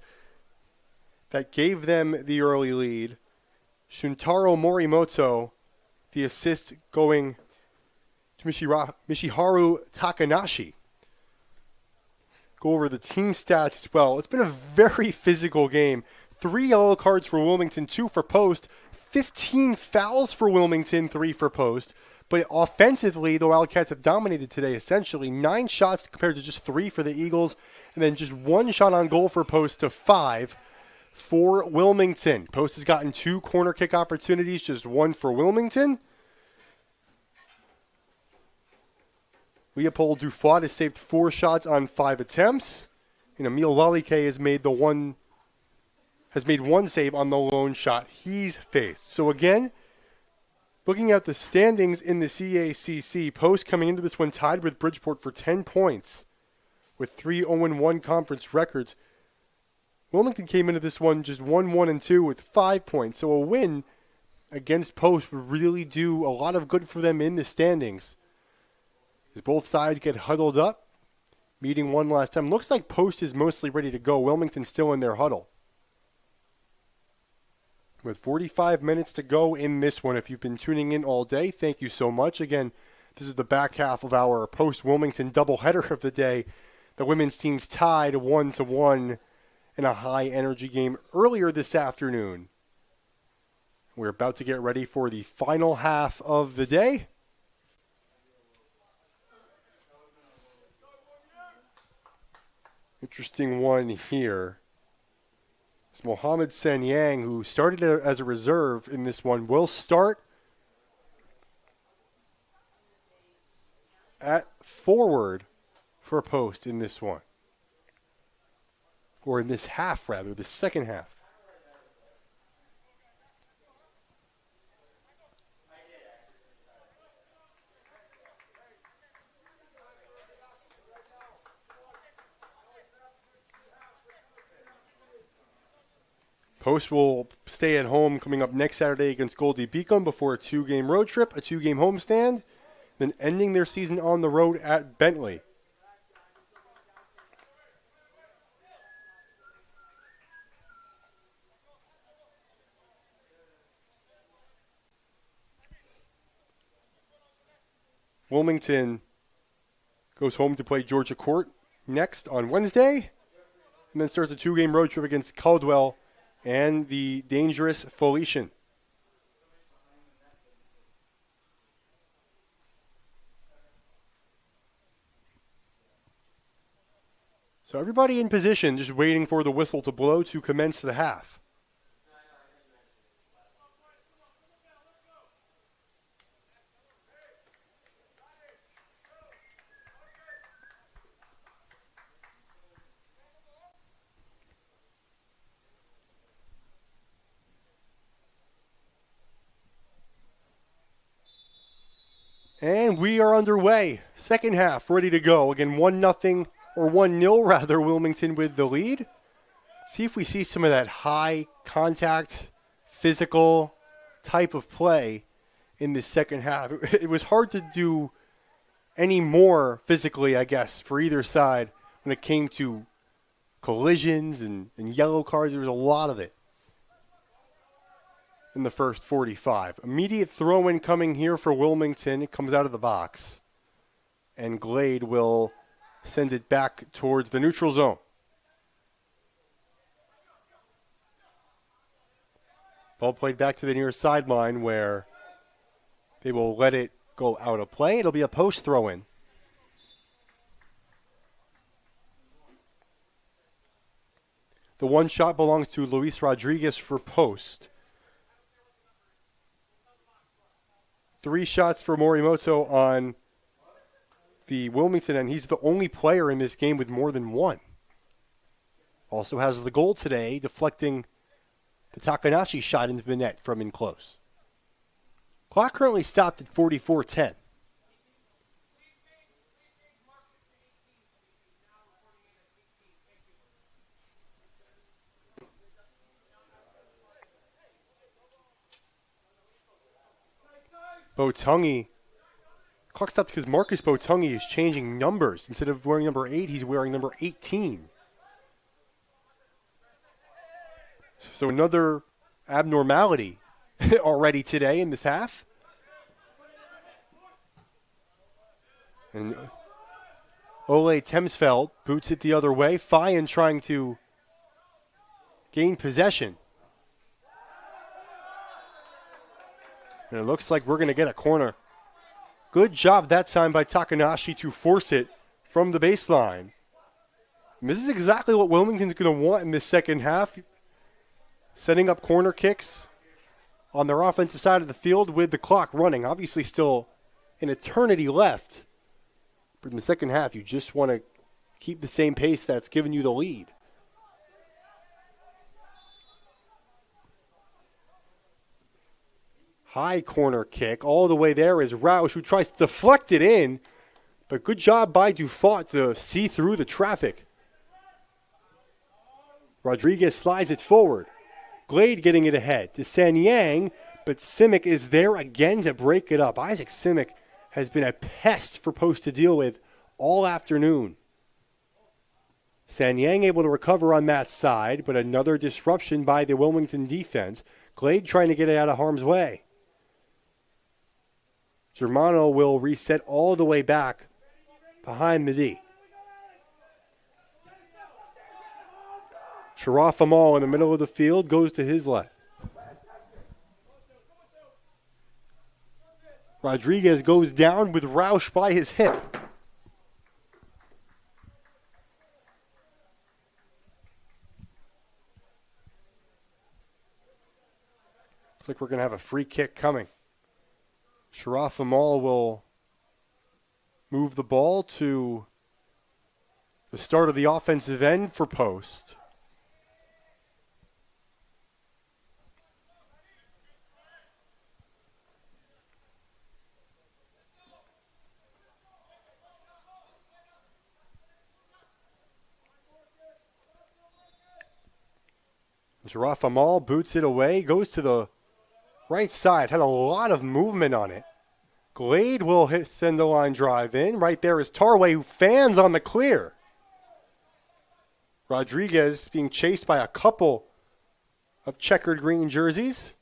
that gave them the early lead. Shuntaro Morimoto, the assist going to Mishiharu Takanashi. Go over the team stats as well. It's been a very physical game. 3 yellow cards for Wilmington, 2 for Post. 15 fouls for Wilmington, 3 for Post. But offensively, the Wildcats have dominated today, essentially. 9 shots compared to just 3 for the Eagles. And then just 1 shot on goal for Post to 5 for Wilmington. Post has gotten 2 corner kick opportunities, just 1 for Wilmington. Leopold Dufaut has saved 4 shots on 5 attempts. And Emil Lalike has made 1 save on the lone shot he's faced. So again, looking at the standings in the CACC, Post coming into this one tied with Bridgeport for 10 points with 3 0-1 conference records. Wilmington came into this one just 1-1-2 with 5 points. So a win against Post would really do a lot of good for them in the standings. As both sides get huddled up, meeting one last time. Looks like Post is mostly ready to go. Wilmington's still in their huddle. With 45 minutes to go in this one, if you've been tuning in all day, thank you so much. Again, this is the back half of our Post-Wilmington doubleheader of the day. The women's team's tied 1-1 in a high-energy game earlier this afternoon. We're about to get ready for the final half of the day. Interesting one here. It's Mohamed Sanyang, who started as a reserve in this one, will start at forward for Post in this one. Or in this half, rather, the second half. Post will stay at home coming up next Saturday against Goldie Beacom before a 2-game road trip, a 2-game homestand, then ending their season on the road at Bentley. Wilmington goes home to play Georgia Court next on Wednesday, and then starts a 2-game road trip against Caldwell and the dangerous Felician. So everybody in position, just waiting for the whistle to blow to commence the half. And we are underway. Second half, ready to go. Again, 1-0, or 1-0 rather, Wilmington with the lead. See if we see some of that high contact, physical type of play in the second half. It was hard to do any more physically, I guess, for either side when it came to collisions and yellow cards. There was a lot of it in the first 45. Immediate throw-in coming here for Wilmington. It comes out of the box. And Glade will send it back towards the neutral zone. Ball played back to the near sideline where they will let it go out of play. It'll be a post throw-in. The one shot belongs to Luis Rodriguez for Post. 3 shots for Morimoto on the Wilmington end. He's the only player in this game with more than 1. Also has the goal today, deflecting the Takanashi shot into the net from in close. Clock currently stopped at 44:10. Botungi Clock stopped because Marcus Botungi is changing numbers. Instead of wearing number 8, he's wearing number 18. So another abnormality already today in this half. And Ole Temsfeld boots it the other way. Fyan trying to gain possession. And it looks like we're going to get a corner. Good job that time by Takanashi to force it from the baseline. And this is exactly what Wilmington's going to want in this second half. Setting up corner kicks on their offensive side of the field with the clock running. Obviously still an eternity left. But in the second half, you just want to keep the same pace that's given you the lead. High corner kick. All the way there is Roush, who tries to deflect it in. But good job by Dufort to see through the traffic. Rodriguez slides it forward. Glade getting it ahead to Sanyang, but Simic is there again to break it up. Isaac Simic has been a pest for Post to deal with all afternoon. Sanyang able to recover on that side, but another disruption by the Wilmington defense. Glade trying to get it out of harm's way. Germano will reset all the way back behind the D. Sharaf Amal in the middle of the field goes to his left. Rodriguez goes down with Roush by his hip. Looks like we're going to have a free kick coming. Sharaf Amal will move the ball to the start of the offensive end for Post. Sharaf Amal boots it away, goes to the right side, had a lot of movement on it. Glade will send the line drive in. Right there is Tarway, who fans on the clear. Rodriguez being chased by a couple of checkered green jerseys.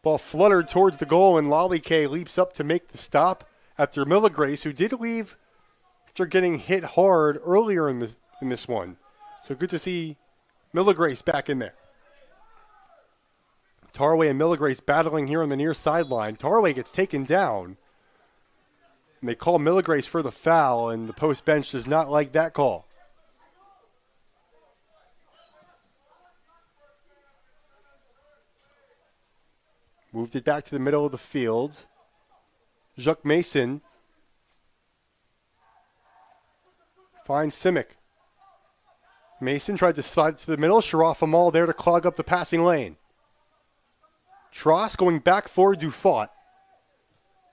Ball fluttered towards the goal, and Lollyke leaps up to make the stop after Milligrace, who did leave after getting hit hard earlier in this one. So good to see Milligrace back in there. Tarway and Milligrace battling here on the near sideline. Tarway gets taken down. And they call Milligrace for the foul, and the Post bench does not like that call. Moved it back to the middle of the field. Jacques Mason finds Simic. Mason tried to slide to the middle. Sharaf Amal there to clog up the passing lane. Tross going back for Dufort,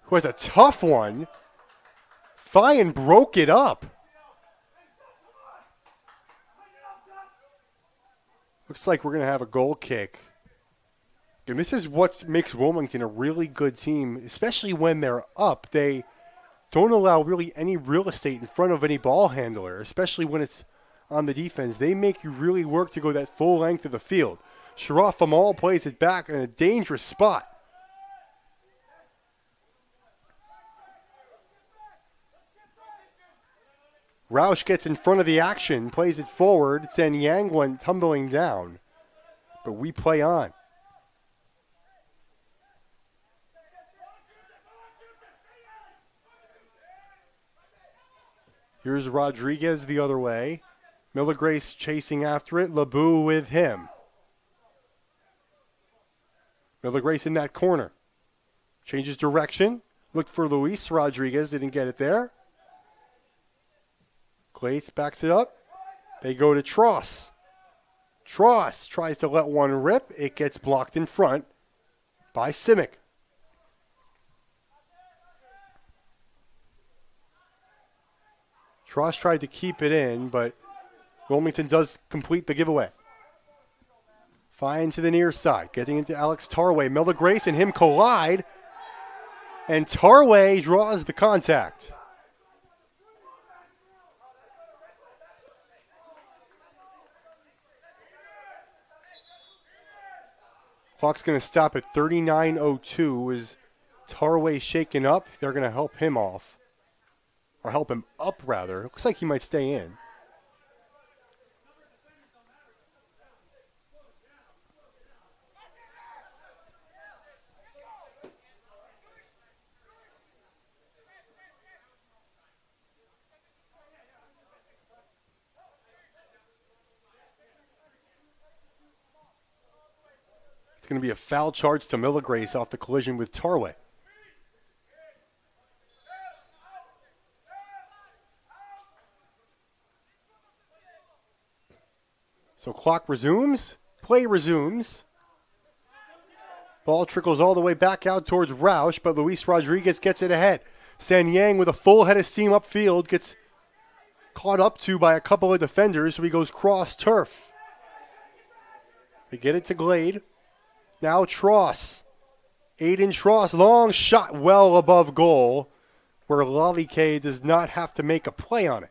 who has a tough one. Fyan broke it up. Looks like we're going to have a goal kick. And this is what makes Wilmington a really good team, especially when they're up. They don't allow really any real estate in front of any ball handler, especially when it's on the defense. They make you really work to go that full length of the field. Sharaf Amal plays it back in a dangerous spot. Roush gets in front of the action, plays it forward. Sanyang went tumbling down, but we play on. Here's Rodriguez the other way. Milligrace chasing after it. Lebeau with him. Milligrace in that corner. Changes direction. Looked for Luis Rodriguez. Didn't get it there. Glaze backs it up. They go to Tross. Tross tries to let one rip. It gets blocked in front by Simic. Tross tried to keep it in, but Wilmington does complete the giveaway. Fine to the near side, getting into Alex Tarway. Milligrace and him collide. And Tarway draws the contact. Clock's going to stop at 39:02. Is Tarway shaken up? They're going to help him off. Or help him up, rather. Looks like he might stay in. It's going to be a foul charge to Milligrace off the collision with Tarway. So clock resumes, play resumes. Ball trickles all the way back out towards Roush, but Luis Rodriguez gets it ahead. San Yang with a full head of steam upfield gets caught up to by a couple of defenders, so he goes cross turf. They get it to Glade. Now Tross. Aiden Tross, long shot well above goal, where Lalike does not have to make a play on it.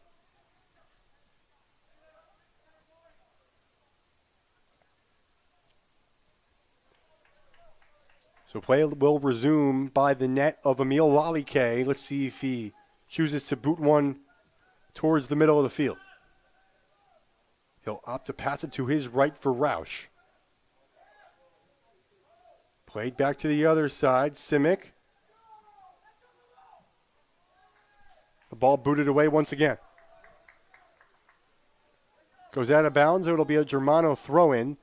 So play will resume by the net of Emil Lalike. Let's see if he chooses to boot one towards the middle of the field. He'll opt to pass it to his right for Roush. Played back to the other side. Simic. The ball booted away once again. Goes out of bounds. It'll be a Germano throw-in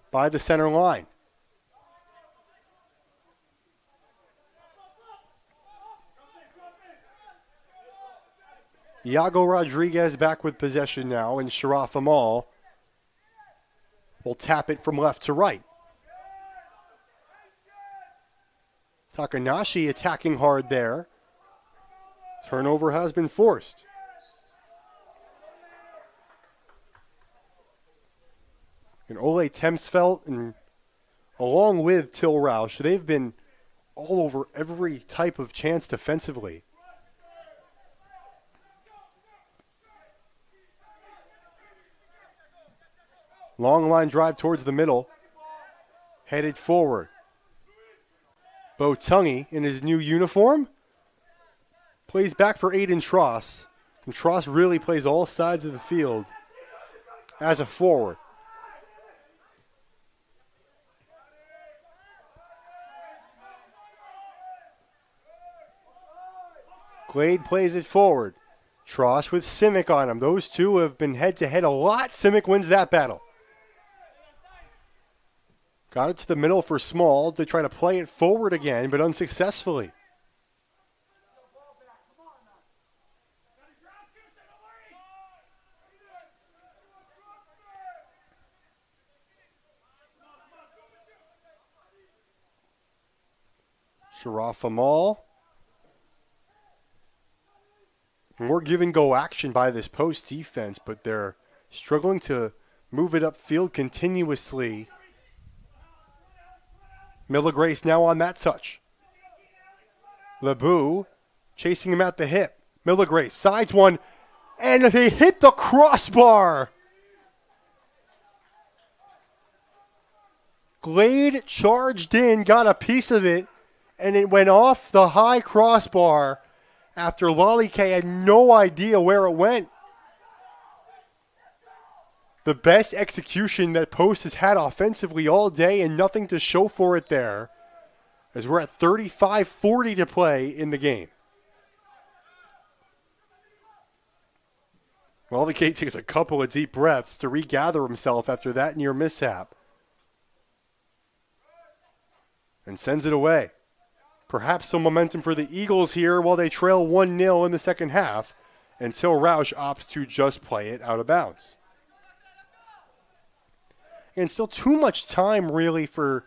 by the center line. Iago Rodriguez back with possession now, and Sharaf Amal will tap it from left to right. Takanashi attacking hard there. Turnover has been forced. And Ole Tempsfeld, and along with Till Roush, they've been all over every type of chance defensively. Long line drive towards the middle. Headed forward. Botungi in his new uniform plays back for Aiden Tross. And Tross really plays all sides of the field as a forward. Glade plays it forward. Tross with Simic on him. Those two have been head-to-head a lot. Simic wins that battle. Got it to the middle for Small. They try to play it forward again, but unsuccessfully. Sharaf Amal. More give-and-go action by this post defense, but they're struggling to move it upfield continuously. Milligrace now on that touch. Lebeau chasing him at the hip. Milligrace sides one, and they hit the crossbar. Glade charged in, got a piece of it, and it went off the high crossbar after Lalike had no idea where it went. The best execution that Post has had offensively all day, and nothing to show for it there, as we're at 35:40 to play in the game. Lalike takes a couple of deep breaths to regather himself after that near mishap and sends it away. Perhaps some momentum for the Eagles here while they trail 1-0 in the second half until Roush opts to just play it out of bounds. And still too much time, really, for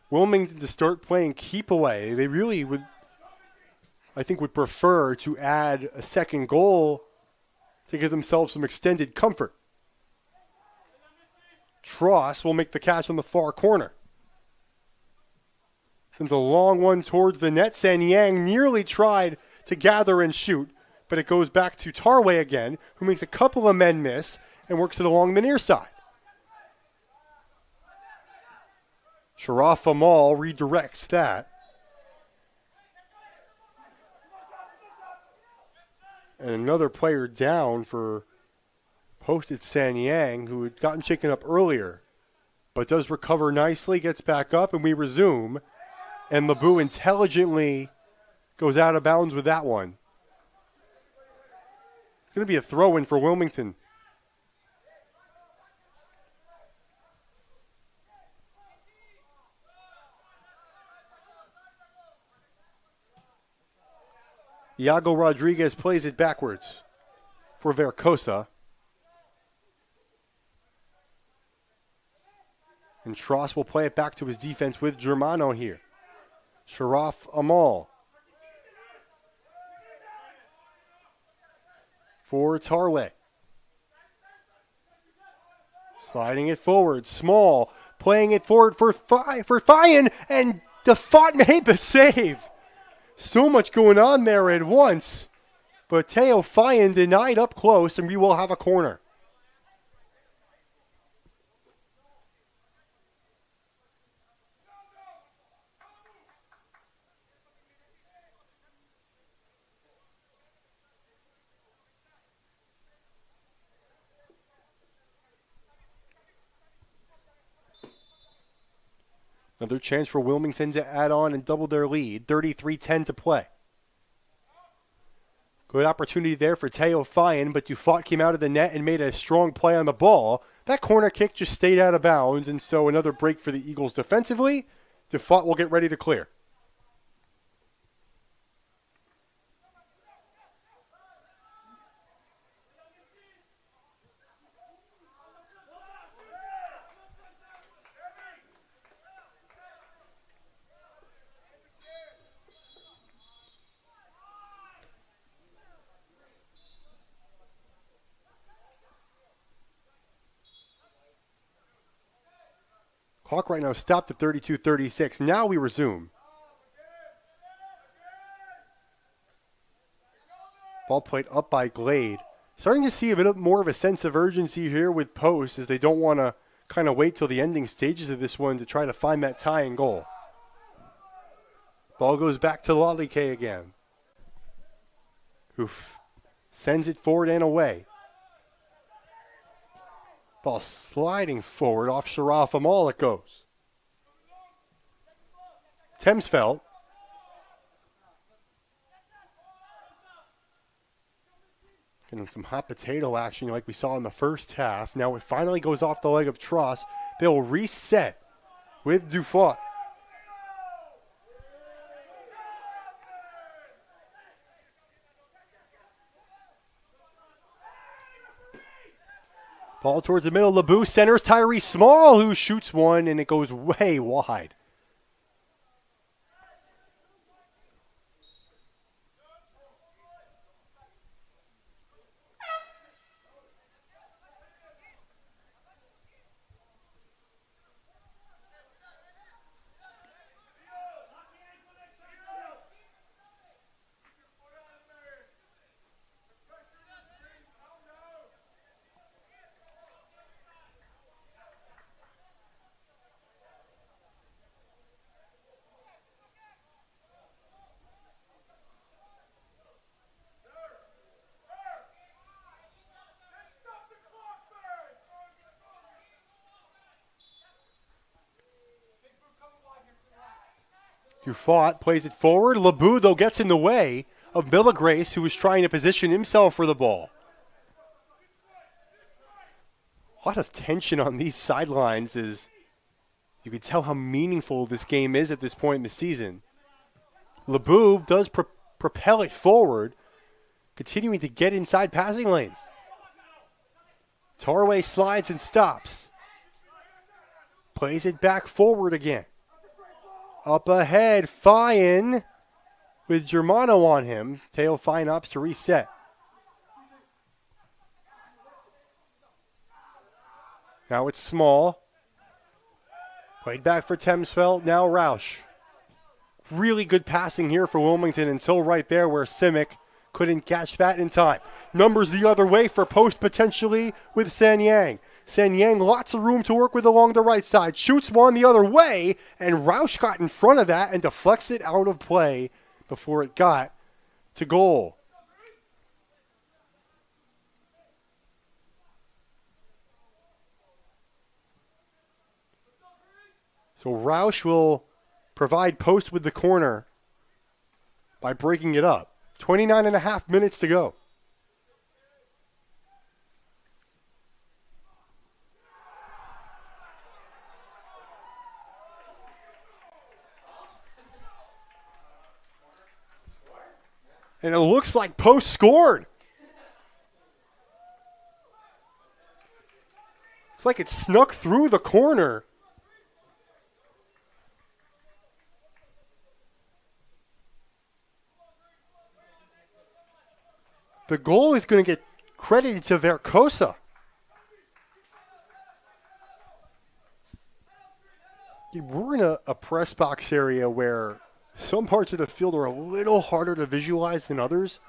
Wilmington to start playing keep away. They really would, I think, would prefer to add a second goal to give themselves some extended comfort. Tross will make the catch on the far corner. Sends a long one towards the net. San Yang nearly tried to gather and shoot, but it goes back to Tarway again, who makes a couple of men miss and works it along the near side. Sharaf Amal redirects that. And another player down for posted San Yang, who had gotten shaken up earlier, but does recover nicely, gets back up, and we resume. And Lebu intelligently goes out of bounds with that one. It's going to be a throw-in for Wilmington. Iago Rodriguez plays it backwards for Vercosa. And Tross will play it back to his defense with Germano here. Sharaf Amal. For Tarway. Sliding it forward. Small. Playing it forward for Fayan. And Defont made the save. So much going on there at once. But Teo Fayan denied up close, and we will have a corner. Another chance for Wilmington to add on and double their lead. 33-10 to play. Good opportunity there for Teo Fayan, but Dufont came out of the net and made a strong play on the ball. That corner kick just stayed out of bounds, and so another break for the Eagles defensively. Dufont will get ready to clear. Clock right now stopped at 32-36. Now we resume. Ball played up by Glade. Starting to see a bit more of a sense of urgency here with Post, as they don't want to kind of wait till the ending stages of this one to try to find that tying goal. Ball goes back to Lalike again. Oof. Sends it forward and away. Ball sliding forward off Sharaf Amal it goes. Temsfeld. Getting some hot potato action like we saw in the first half. Now it finally goes off the leg of Tross. They'll reset with Dufont. Ball towards the middle. Lebu centers Tyree Small, who shoots one, and it goes way wide. Dufont plays it forward. Lebu, though, gets in the way of Villagrace, who was trying to position himself for the ball. A lot of tension on these sidelines as you can tell how meaningful this game is at this point in the season. Lebu does propel it forward, continuing to get inside passing lanes. Tarway slides and stops. Plays it back forward again. Up ahead, Fayan with Germano on him. Teo Fayan opts to reset. Now it's Small. Played back for Temsfeld, now Roush. Really good passing here for Wilmington until right there where Simic couldn't catch that in time. Numbers the other way for post potentially with San Yang. San Yang, lots of room to work with along the right side. Shoots one the other way, and Roush got in front of that and deflects it out of play before it got to goal. So Roush will provide post with the corner by breaking it up. 29 and a half minutes to go. And it looks like Post scored. It's like it snuck through the corner. The goal is going to get credited to Verkosa. We're in a press box area where some parts of the field are a little harder to visualize than others.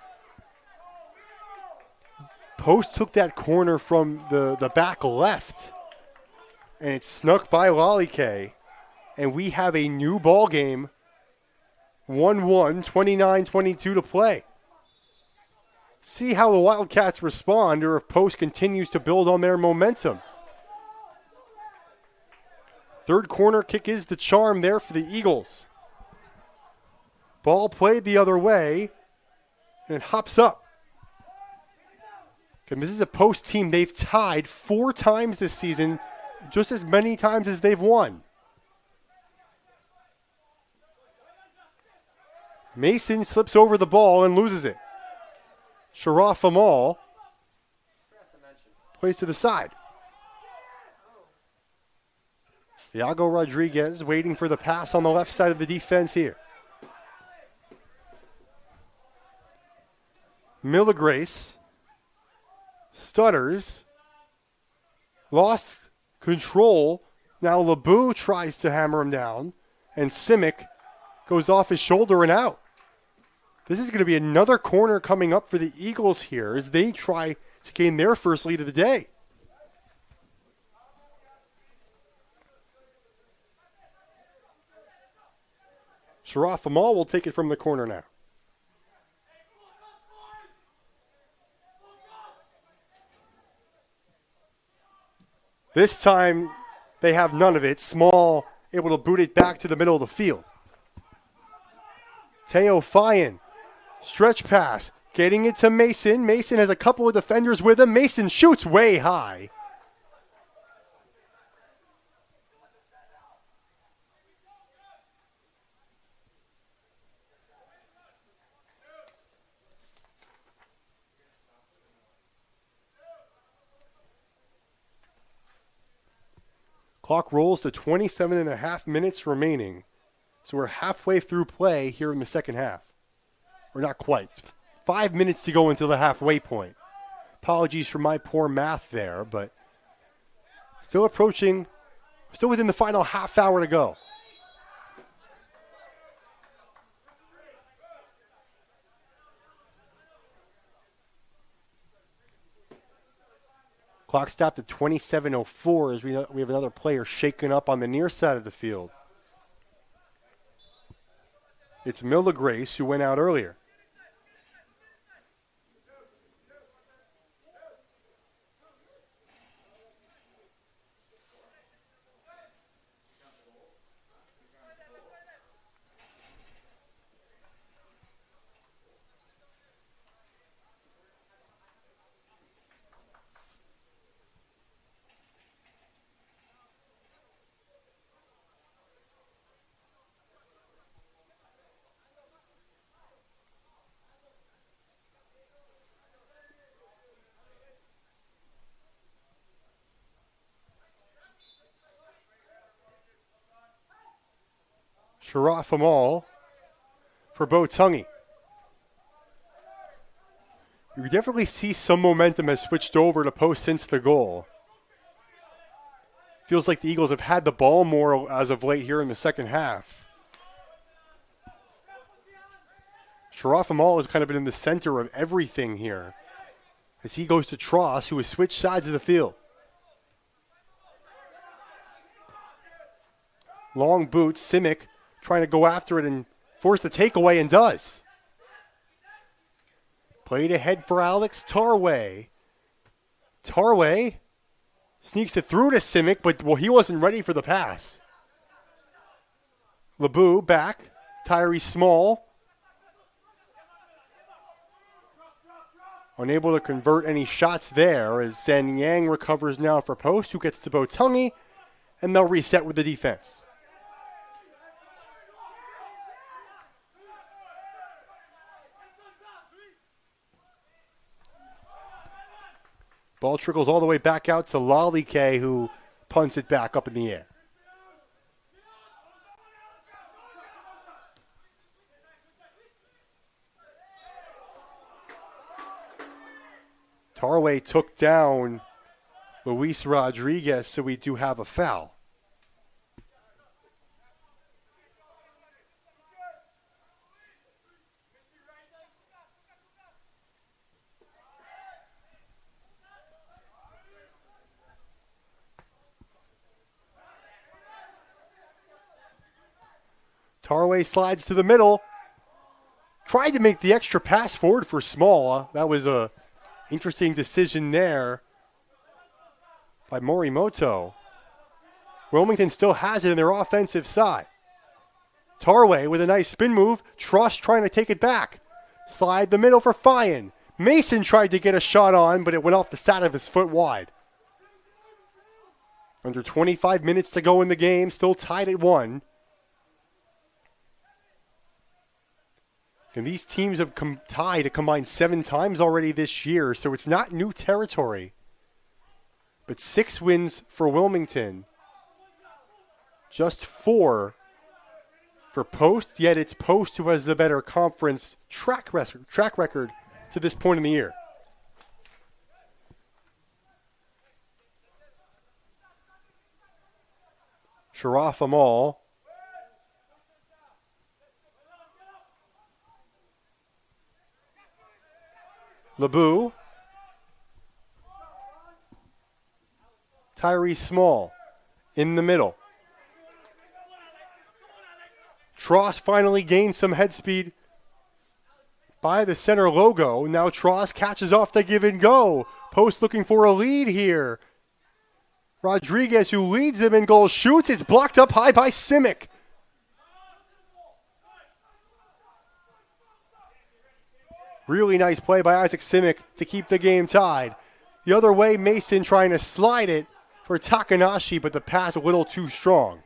Post took that corner from the back left, and it snuck by Lollyke, and we have a new ball game. 1-1, 29-22 to play. See how the Wildcats respond, or if Post continues to build on their momentum. Third corner kick is the charm there for the Eagles. Ball played the other way, and it hops up. And this is a Post team. They've tied 4 times this season, just as many times as they've won. Mason slips over the ball and loses it. Sharaf Amal plays to the side. Iago Rodriguez waiting for the pass on the left side of the defense here. Milligrace stutters, lost control. Now LeBeau tries to hammer him down, and Simic goes off his shoulder and out. This is going to be another corner coming up for the Eagles here as they try to gain their first lead of the day. Sharaf Amal will take it from the corner now. This time, they have none of it. Small able to boot it back to the middle of the field. Teo Fayan, stretch pass, getting it to Mason. Mason has a couple of defenders with him. Mason shoots way high. Clock rolls to 27 and a half minutes remaining. So we're halfway through play here in the second half. Or not quite. 5 minutes to go until the halfway point. Apologies for my poor math there, but still approaching, still within the final half hour to go. Clock stopped at 27:04 as we have another player shaken up on the near side of the field. It's Milligrace who went out earlier. Sharaf Amal for Botungi. You definitely see some momentum has switched over to Post since the goal. Feels like the Eagles have had the ball more as of late here in the second half. Sharafamal has kind of been in the center of everything here as he goes to Tross, who has switched sides of the field. Long boot, Simic trying to go after it and force the takeaway, and does. Played ahead for Alex Tarway. Tarway sneaks it through to Simic, but he wasn't ready for the pass. LeBeau back. Tyree Small. Unable to convert any shots there as Sen Yang recovers now for Post, who gets to Botelny, and they'll reset with the defense. Ball trickles all the way back out to Lalike, who punts it back up in the air. Tarway took down Luis Rodriguez, so we do have a foul. Tarway slides to the middle. Tried to make the extra pass forward for Small. That was a interesting decision there by Morimoto. Wilmington still has it in their offensive side. Tarway with a nice spin move. Truss trying to take it back. Slide the middle for Fyan. Mason tried to get a shot on, but it went off the side of his foot wide. Under 25 minutes to go in the game, still tied at 1. And these teams have tied a combined 7 times already this year, so it's not new territory. But 6 wins for Wilmington. Just 4 for Post, yet it's Post who has the better conference track record to this point in the year. Sharaf Amal. LeBeau. Tyree Small in the middle. Tross finally gains some head speed by the center logo. Now Tross catches off the give and go. Post looking for a lead here. Rodriguez, who leads them in goal, shoots. It's blocked up high by Simic. Really nice play by Isaac Simic to keep the game tied. The other way, Mason trying to slide it for Takanashi, but the pass a little too strong.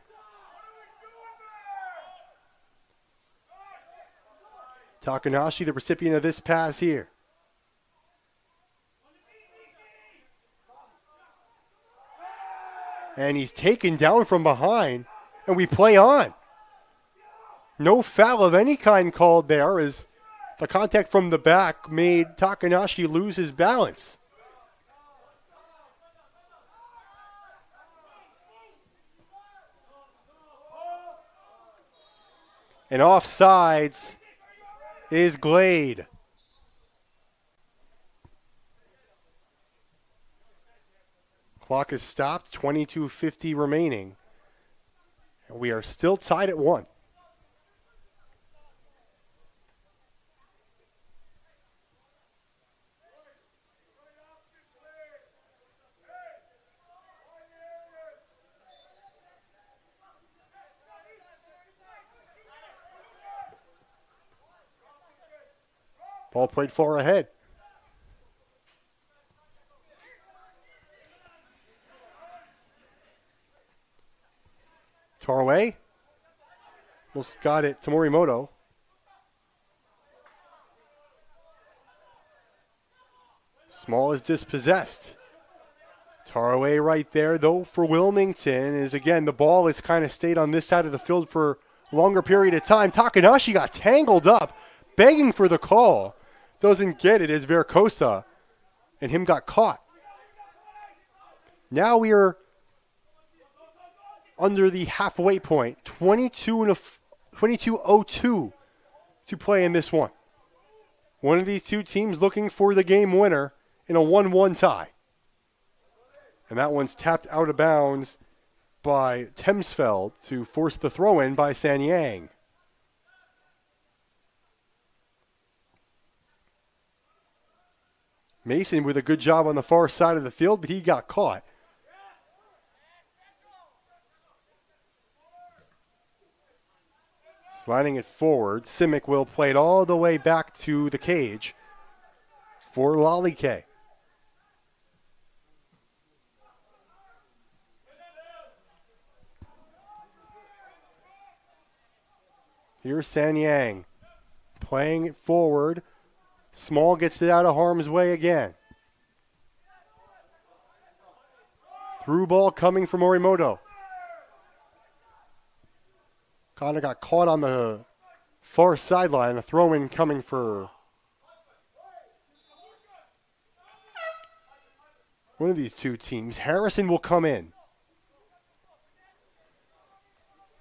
Takanashi, the recipient of this pass here. And he's taken down from behind, and we play on. No foul of any kind called there as the contact from the back made Takanashi lose his balance. And offsides is Glade. Clock is stopped, 22:50 remaining. And we are still tied at 1. Ball played far ahead. Tarway. Almost got it to Morimoto. Small is dispossessed. Tarway right there, though, for Wilmington is, again, the ball has kind of stayed on this side of the field for a longer period of time. Takanashi got tangled up, begging for the call. Doesn't get it as Vercosa, and him got caught. Now we are under the halfway point, 22:02 to play in this one. One of these two teams looking for the game winner in a 1-1 tie. And that one's tapped out of bounds by Temsfeld to force the throw-in by San Yang. Mason with a good job on the far side of the field, but he got caught. Sliding it forward, Simic will play it all the way back to the cage for Lollyke. Here's San Yang playing it forward. Small gets it out of harm's way again. Through ball coming from Morimoto. Kind of got caught on the far sideline. A throw-in coming for one of these two teams. Harrison will come in.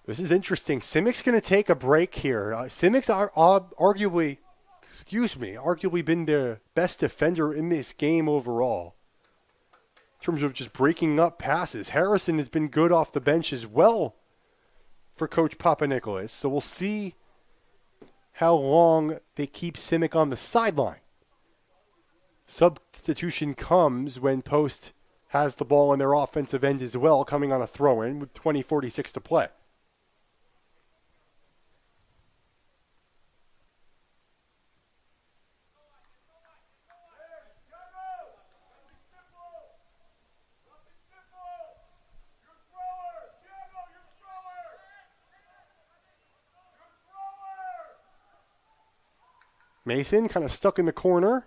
This is interesting. Simic's going to take a break here. Simic's arguably been the best defender in this game overall in terms of just breaking up passes. Harrison has been good off the bench as well for Coach Papanikolaou. So we'll see how long they keep Simic on the sideline. Substitution comes when Post has the ball in their offensive end as well, coming on a throw-in with 20:46 to play. Mason kind of stuck in the corner.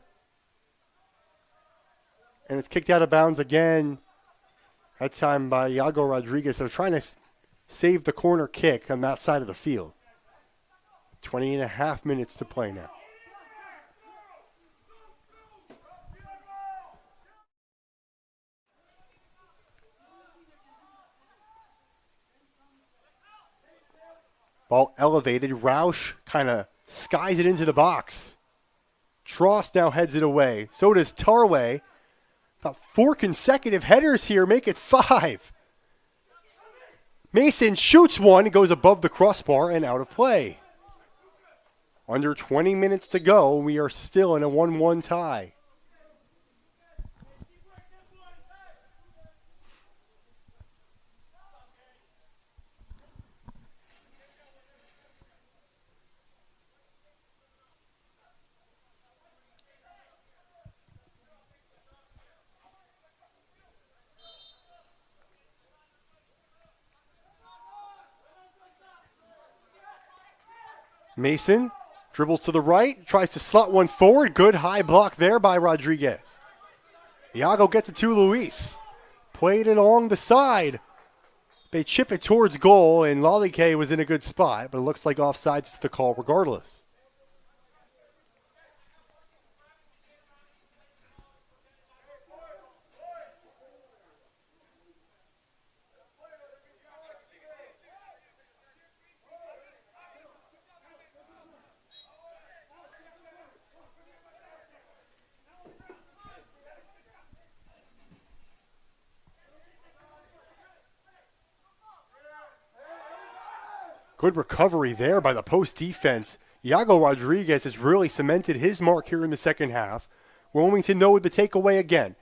And it's kicked out of bounds again. That time by Iago Rodriguez. They're trying to save the corner kick on that side of the field. 20 and a half minutes to play now. Ball elevated. Roush kind of skies it into the box. Trost now heads it away. So does Tarway. About 4 consecutive headers here. Make it 5. Mason shoots one. It goes above the crossbar and out of play. Under 20 minutes to go. We are still in a 1-1 tie. Mason dribbles to the right, tries to slot one forward. Good high block there by Rodriguez. Iago gets it to Luis. Played it along the side. They chip it towards goal, and Lollyke was in a good spot, but it looks like offsides is the call regardless. Good recovery there by the Post defense. Iago Rodriguez has really cemented his mark here in the second half. Wilmington, though, with the takeaway again.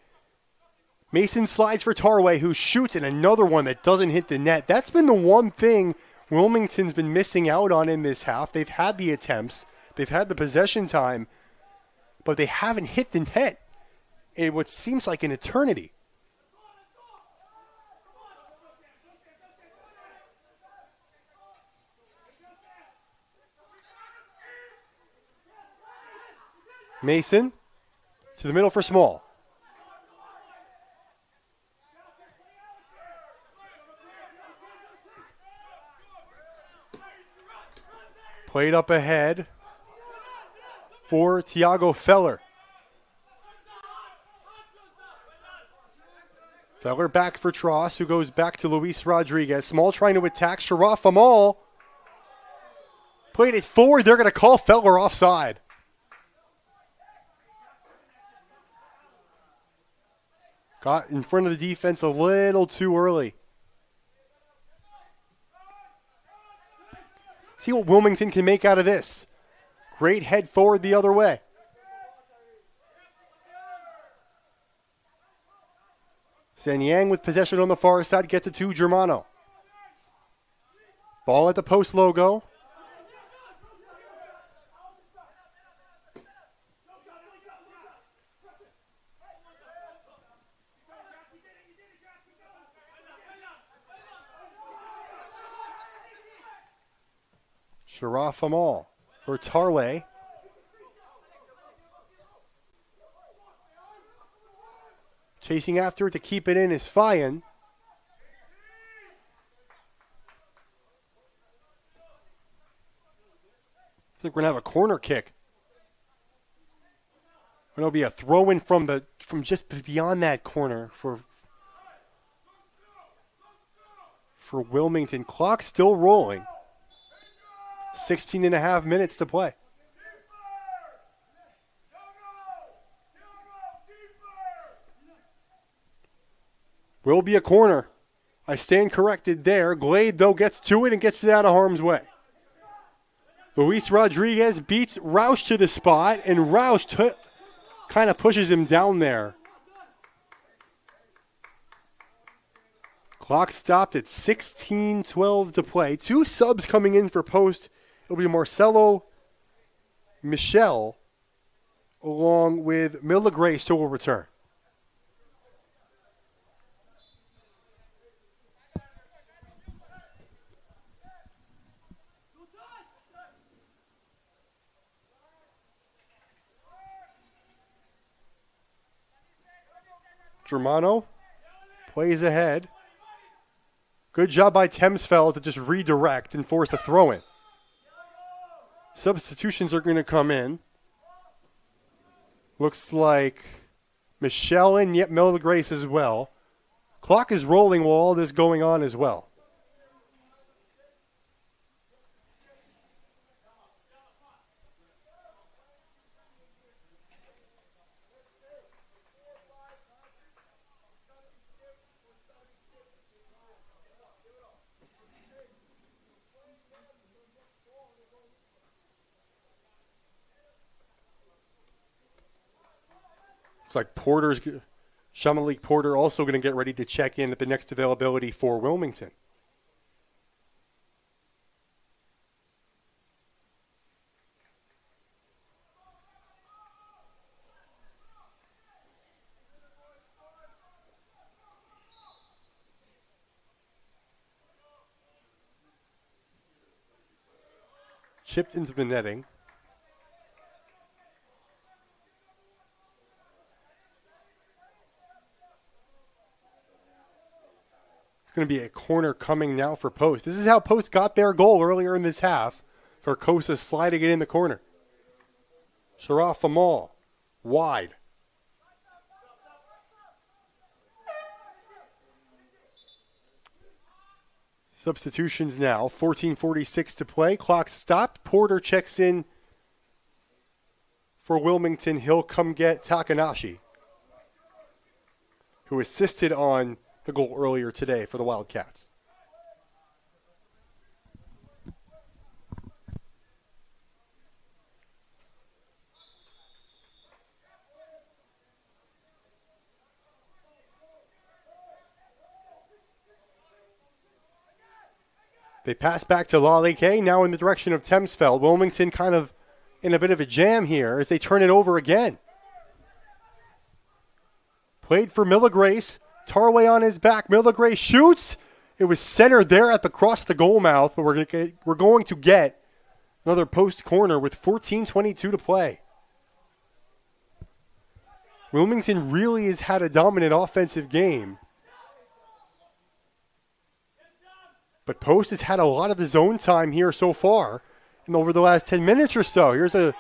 Mason slides for Tarway, who shoots, and another one that doesn't hit the net. That's been the one thing Wilmington's been missing out on in this half. They've had the attempts. They've had the possession time, but they haven't hit the net in what seems like an eternity. Mason to the middle for Small. Played up ahead for Tiago Feller. Feller back for Tross, who goes back to Luis Rodriguez. Small trying to attack Sharaf Amal. Played it forward. They're going to call Feller offside. Got in front of the defense a little too early. See what Wilmington can make out of this. Great head forward the other way. San Yang with possession on the far side gets it to Germano. Ball at the post logo. Sharaf Amal for Tarway. Chasing after it to keep it in is Fayan. I think we're gonna have a corner kick. It'll be a throw in from just beyond that corner for Wilmington. Clock still rolling. 16 and a half minutes to play. Will be a corner. I stand corrected there. Glade, though, gets to it and gets it out of harm's way. Luis Rodriguez beats Roush to the spot, and Roush kind of pushes him down there. Clock stopped at 16:12 to play. Two subs coming in for Post. It'll be Marcelo Michel along with Mila Grace who will return. Germano plays ahead. Good job by Temsfeld to just redirect and force a throw-in. Substitutions are going to come in. Looks like Michelle and yet Mila Grace as well. Clock is rolling while all this going on as well. Looks like Shamalik Porter also going to get ready to check in at the next availability for Wilmington. Chipped into the netting. It's going to be a corner coming now for Post. This is how Post got their goal earlier in this half. For Kosa sliding it in the corner. Sharaf Amal, wide. Substitutions now. 14:46 to play. Clock stopped. Porter checks in for Wilmington. He'll come get Takanashi, who assisted on the goal earlier today for the Wildcats. They pass back to Lalike, now in the direction of Temsfeld. Wilmington kind of in a bit of a jam here as they turn it over again. Played for Mila Grace. Tarway on his back. Mila Grace shoots. It was centered there at across the goal mouth, but we're going to get another Post corner with 14:22 to play. Wilmington really has had a dominant offensive game. But Post has had a lot of the zone time here so far and over the last 10 minutes or so. Here's a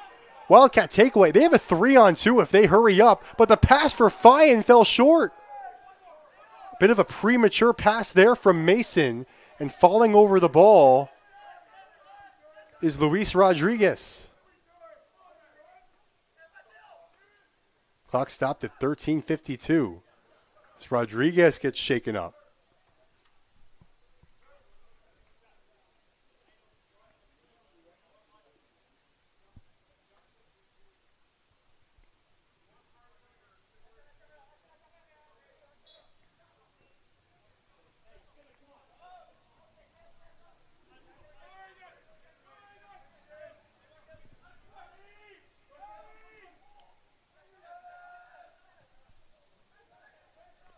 Wildcat takeaway. They have a 3-on-2 if they hurry up, but the pass for Fayan fell short. A bit of a premature pass there from Mason, and falling over the ball is Luis Rodriguez. Clock stopped at 13:52. As Rodriguez gets shaken up.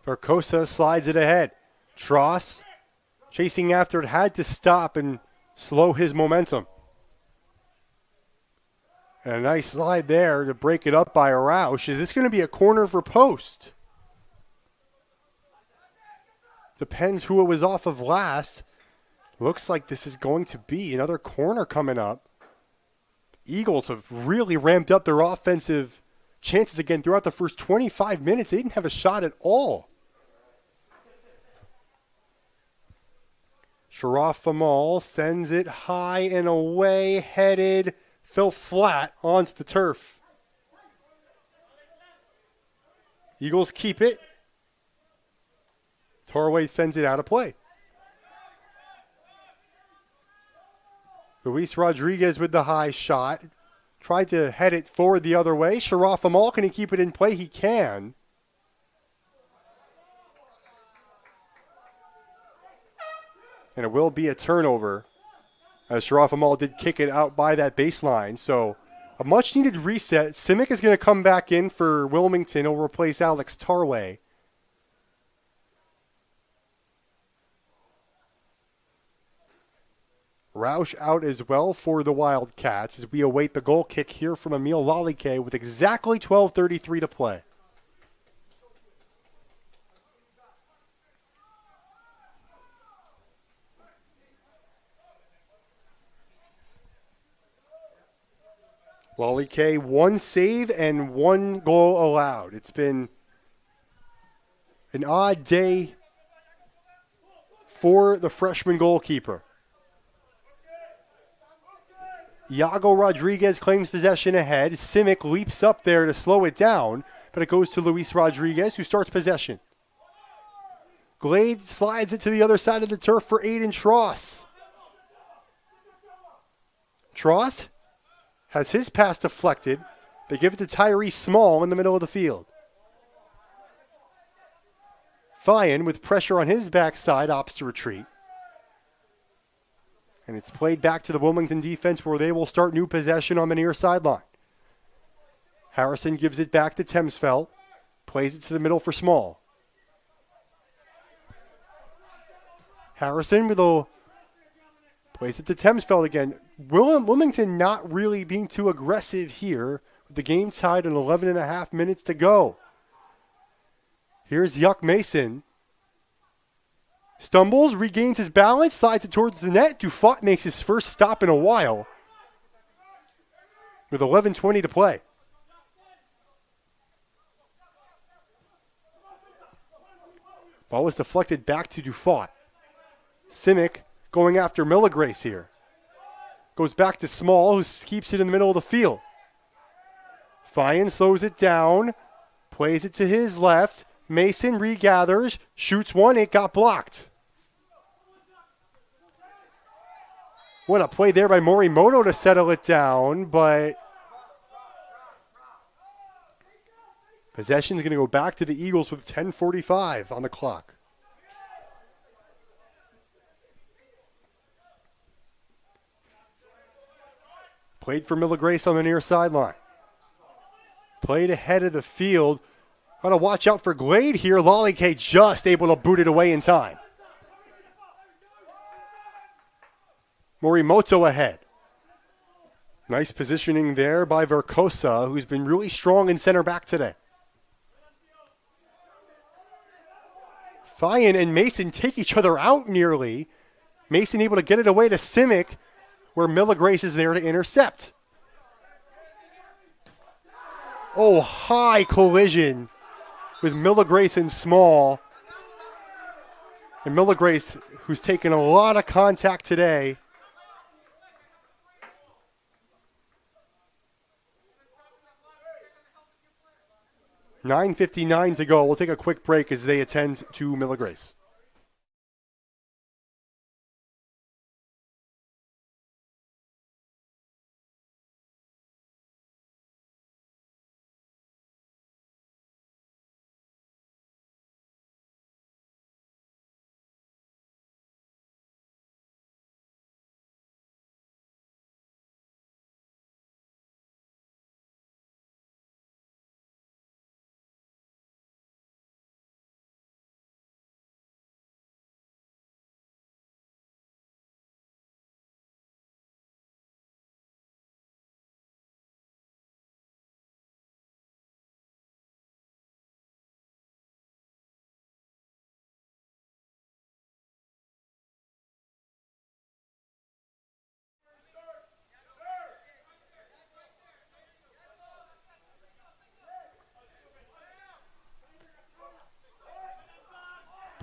Verkosa slides it ahead. Tross, chasing after it, had to stop and slow his momentum. And a nice slide there to break it up by Roush. Is this going to be a corner for Post? Depends who it was off of last. Looks like this is going to be another corner coming up. Eagles have really ramped up their offensive chances again throughout the first 25 minutes. They didn't have a shot at all. Sharaf Amal sends it high and away, headed, fell flat onto the turf. Eagles keep it. Torway sends it out of play. Luis Rodriguez with the high shot. Tried to head it forward the other way. Sharaf Amal, can he keep it in play? He can. And it will be a turnover, as Sharaf Amal did kick it out by that baseline. So a much-needed reset. Simic is going to come back in for Wilmington. He'll replace Alex Tarway. Roush out as well for the Wildcats as we await the goal kick here from Emil Lalike with exactly 12:33 to play. Lalike, one save and one goal allowed. It's been an odd day for the freshman goalkeeper. Iago Rodriguez claims possession ahead. Simic leaps up there to slow it down, but it goes to Luis Rodriguez, who starts possession. Glade slides it to the other side of the turf for Aiden Tross. Tross has his pass deflected. They give it to Tyree Small in the middle of the field. Fyan, with pressure on his backside, opts to retreat. And it's played back to the Wilmington defense where they will start new possession on the near sideline. Harrison gives it back to Temsfeld. Plays it to the middle for Small. Harrison plays it to Temsfeld again. Wilmington not really being too aggressive here with the game tied and 11 and a half minutes to go. Here's Yuck Mason. Stumbles, regains his balance, slides it towards the net. Dufat makes his first stop in a while with 11:20 to play. Ball was deflected back to Dufat. Simic going after Milligrace here. Goes back to Small, who keeps it in the middle of the field. Fyan slows it down, plays it to his left. Mason regathers, shoots one, it got blocked. What a play there by Morimoto to settle it down, but possession's going to go back to the Eagles with 10:45 on the clock. Played for Milligrace on the near sideline. Played ahead of the field. Got to watch out for Glade here. Lalike just able to boot it away in time. Morimoto ahead. Nice positioning there by Verkosa, who's been really strong in center back today. Fyan and Mason take each other out nearly. Mason able to get it away to Simic, where Milligrace is there to intercept. Oh, high collision with Milligrace and Small. And Milligrace, who's taken a lot of contact today. 9:59 to go. We'll take a quick break as they attend to Miller Grace.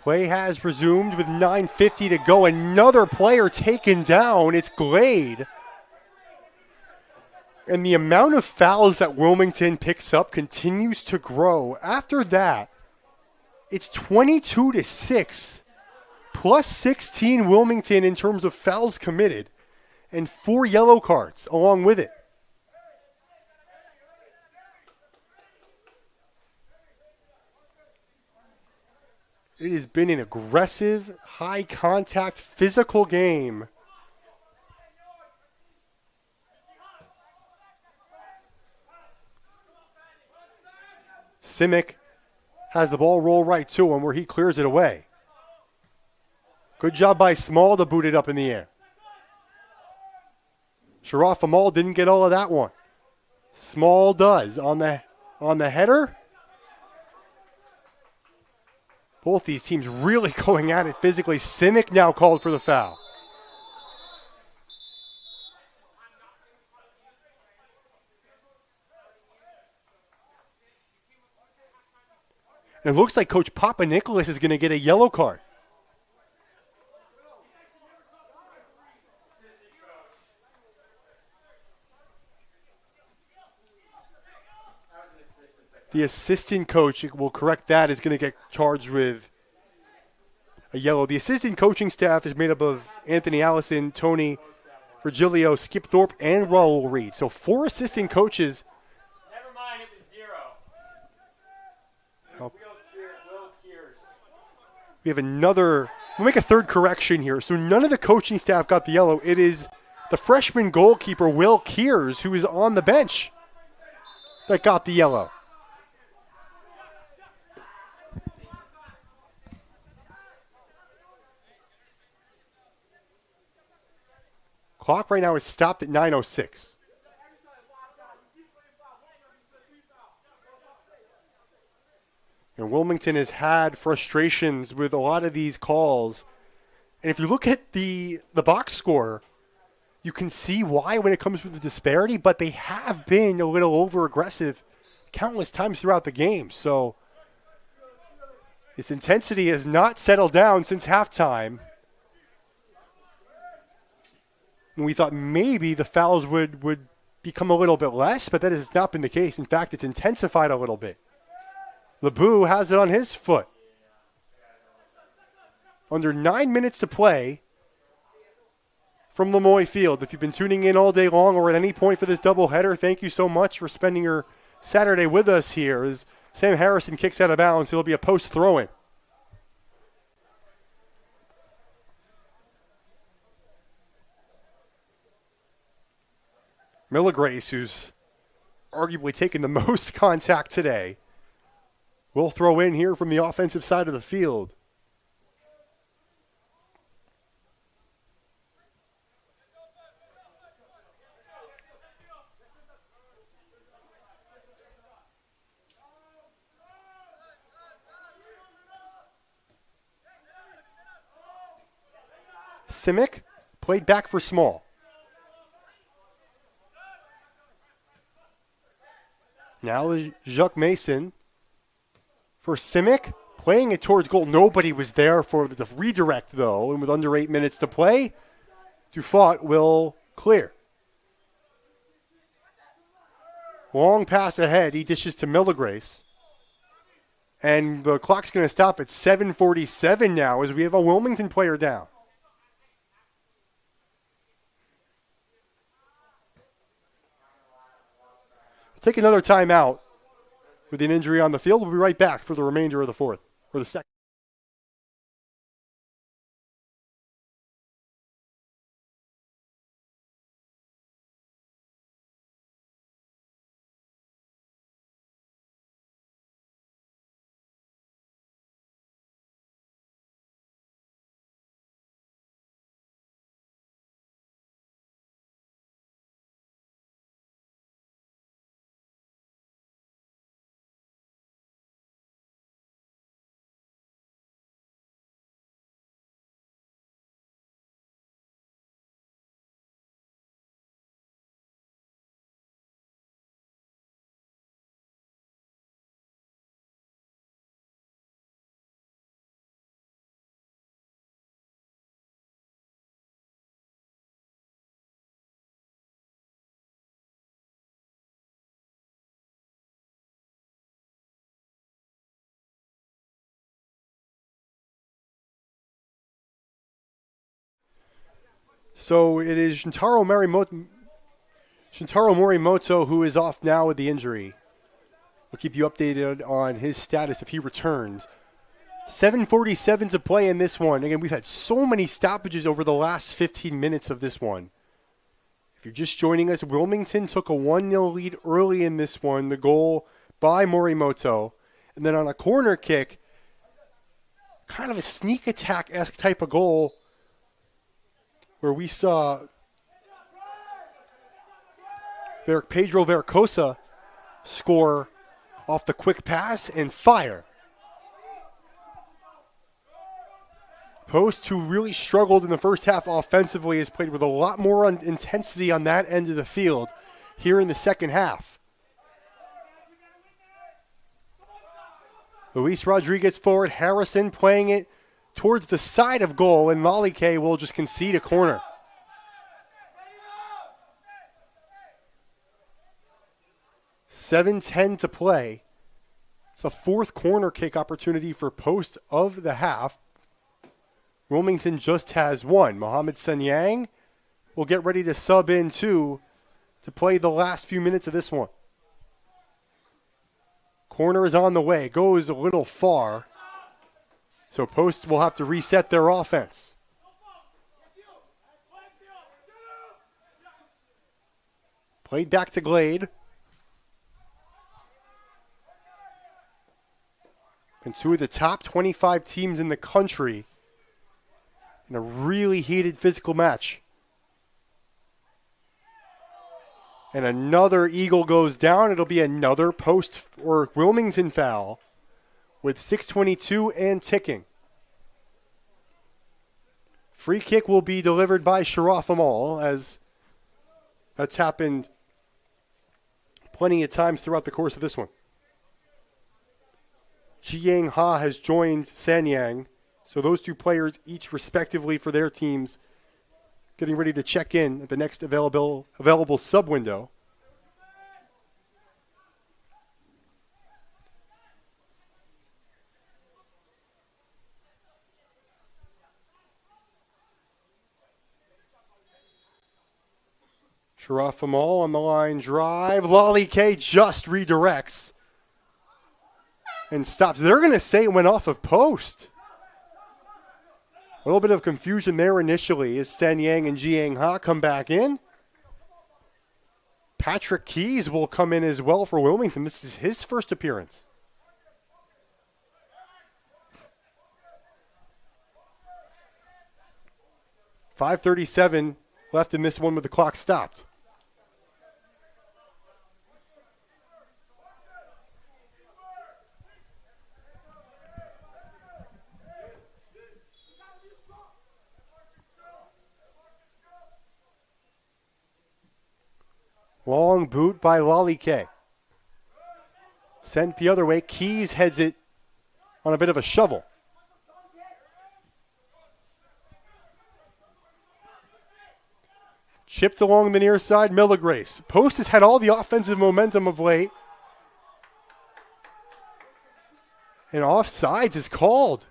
Play has resumed with 9:50 to go. Another player taken down. It's Glade. And the amount of fouls that Wilmington picks up continues to grow. After that, it's 22-6, plus 16 Wilmington in terms of fouls committed, and 4 yellow cards along with it. It has been an aggressive, high-contact, physical game. Simic has the ball roll right to him where he clears it away. Good job by Small to boot it up in the air. Sharaf Amal didn't get all of that one. Small does on the header. Both these teams really going at it physically. Simic now called for the foul. And it looks like Coach Papa Nicholas is going to get a yellow card. The assistant coach will correct that, is going to get charged with a yellow. The assistant coaching staff is made up of Anthony Allison, Tony Virgilio, Skip Thorpe, and Raul Reed. So 4 assistant coaches. Never mind, it was 0. Oh. We have another. We'll make a third correction here. So none of the coaching staff got the yellow. It is the freshman goalkeeper, Will Kears, who is on the bench, that got the yellow. Clock right now is stopped at 9:06. And Wilmington has had frustrations with a lot of these calls. And if you look at the box score, you can see why when it comes with the disparity, but they have been a little over-aggressive countless times throughout the game. So this intensity has not settled down since halftime. We thought maybe the fouls would become a little bit less, but that has not been the case. In fact, it's intensified a little bit. LeBou has it on his foot. Under 9 minutes to play from Lemoy Field. If you've been tuning in all day long or at any point for this doubleheader, thank you so much for spending your Saturday with us here. As Sam Harrison kicks out of bounds, it'll be a post throw-in. Miller Grace, who's arguably taken the most contact today, will throw in here from the offensive side of the field. Simic played back for Small. Now is Jacques Mason for Simic, playing it towards goal. Nobody was there for the redirect, though, and with under 8 minutes to play, Dufort will clear. Long pass ahead. He dishes to Miller Grace. And the clock's going to stop at 7:47 now as we have a Wilmington player down. Take another timeout with an injury on the field. We'll be right back for the remainder of the fourth, or the second. So it is Shintaro Morimoto who is off now with the injury. We'll keep you updated on his status if he returns. 7:47 to play in this one. Again, we've had so many stoppages over the last 15 minutes of this one. If you're just joining us, Wilmington took a 1-0 lead early in this one. The goal by Morimoto. And then on a corner kick, kind of a sneak attack-esque type of goal, where we saw Pedro Vercosa score off the quick pass and fire. Post, who really struggled in the first half offensively, has played with a lot more intensity on that end of the field here in the second half. Luis Rodriguez forward, Harrison playing it towards the side of goal, and Lalike will just concede a corner. $7:10 to play. It's the fourth corner kick opportunity for Post of the half. Wilmington just has one. Mohamed Sanyang will get ready to sub in too to play the last few minutes of this one. Corner is on the way. Goes a little far. So Post will have to reset their offense. Played back to Glade. And two of the top 25 teams in the country in a really heated physical match. And another Eagle goes down. It'll be another Post or Wilmington foul with 6:22 and ticking. Free kick will be delivered by Sharaf Amal, as that's happened plenty of times throughout the course of this one. Jiang Ha has joined Sanyang, so those two players each respectively for their teams getting ready to check in at the next available sub window. Sharaf Amal on the line drive. Lalike just redirects and stops. They're going to say it went off of Post. A little bit of confusion there initially as Sanyang and Jiang Ha come back in. Patrick Keys will come in as well for Wilmington. This is his first appearance. .537 left in this one with the clock stopped. Long boot by Lalike. Sent the other way. Keys heads it on a bit of a shovel. Chipped along the near side, Milligrace. Post has had all the offensive momentum of late. And offsides is called.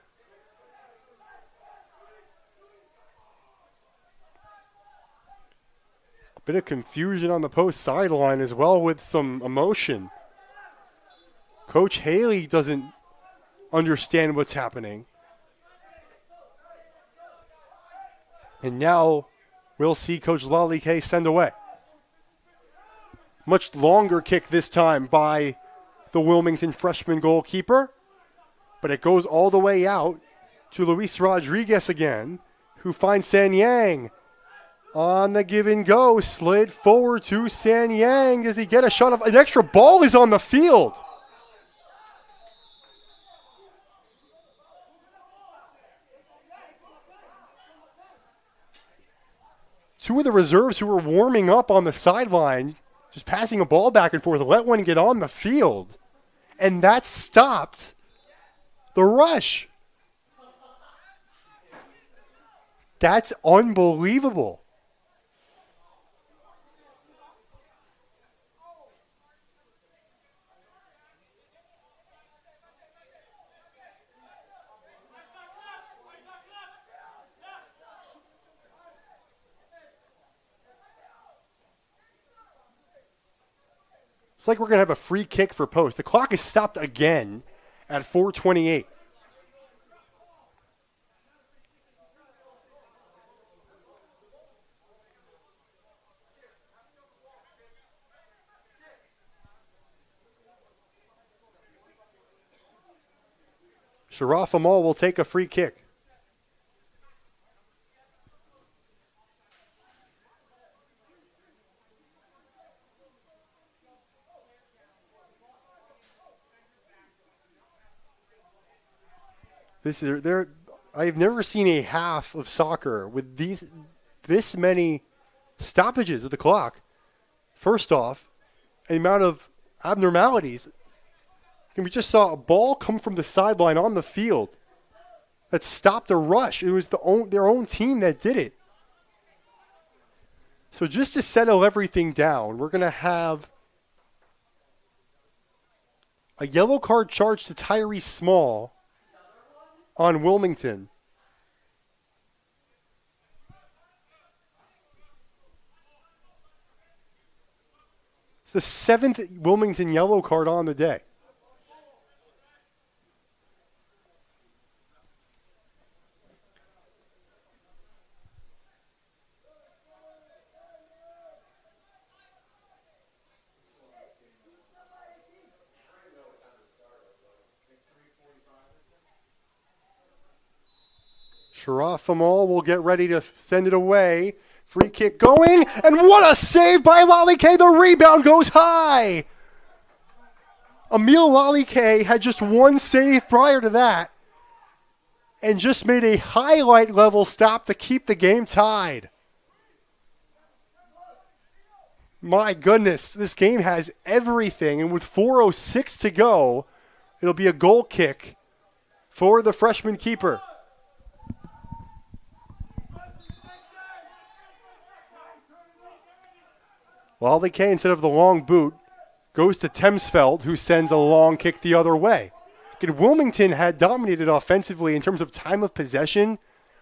A bit of confusion on the post sideline as well with some emotion. Coach Haley doesn't understand what's happening. And now we'll see Coach Lalike send away. Much longer kick this time by the Wilmington freshman goalkeeper. But it goes all the way out to Luis Rodriguez again, who finds San Yang on the give and go. Slid forward to San Yang. Does he get a shot? An extra ball is on the field. Two of the reserves who were warming up on the sideline, just passing a ball back and forth, let one get on the field. And that stopped the rush. That's unbelievable. It's like we're going to have a free kick for post. The clock is stopped again at 4:28. Sharaf Amal will take a free kick. I've never seen a half of soccer with this many stoppages of the clock. First off, the amount of abnormalities. And we just saw a ball come from the sideline on the field that stopped a rush. It was their own team that did it. So just to settle everything down, we're going to have a yellow card charge to Tyree Small on Wilmington. It's the 7th Wilmington yellow card on the day. Sharaf Amal will get ready to send it away. Free kick going, and what a save by Lalike. The rebound goes high. Emil Lalike had just one save prior to that and just made a highlight level stop to keep the game tied. My goodness, this game has everything, and with 4:06 to go, it'll be a goal kick for the freshman keeper. Lalike, instead of the long boot, goes to Temsfeld, who sends a long kick the other way. Wilmington had dominated offensively in terms of time of possession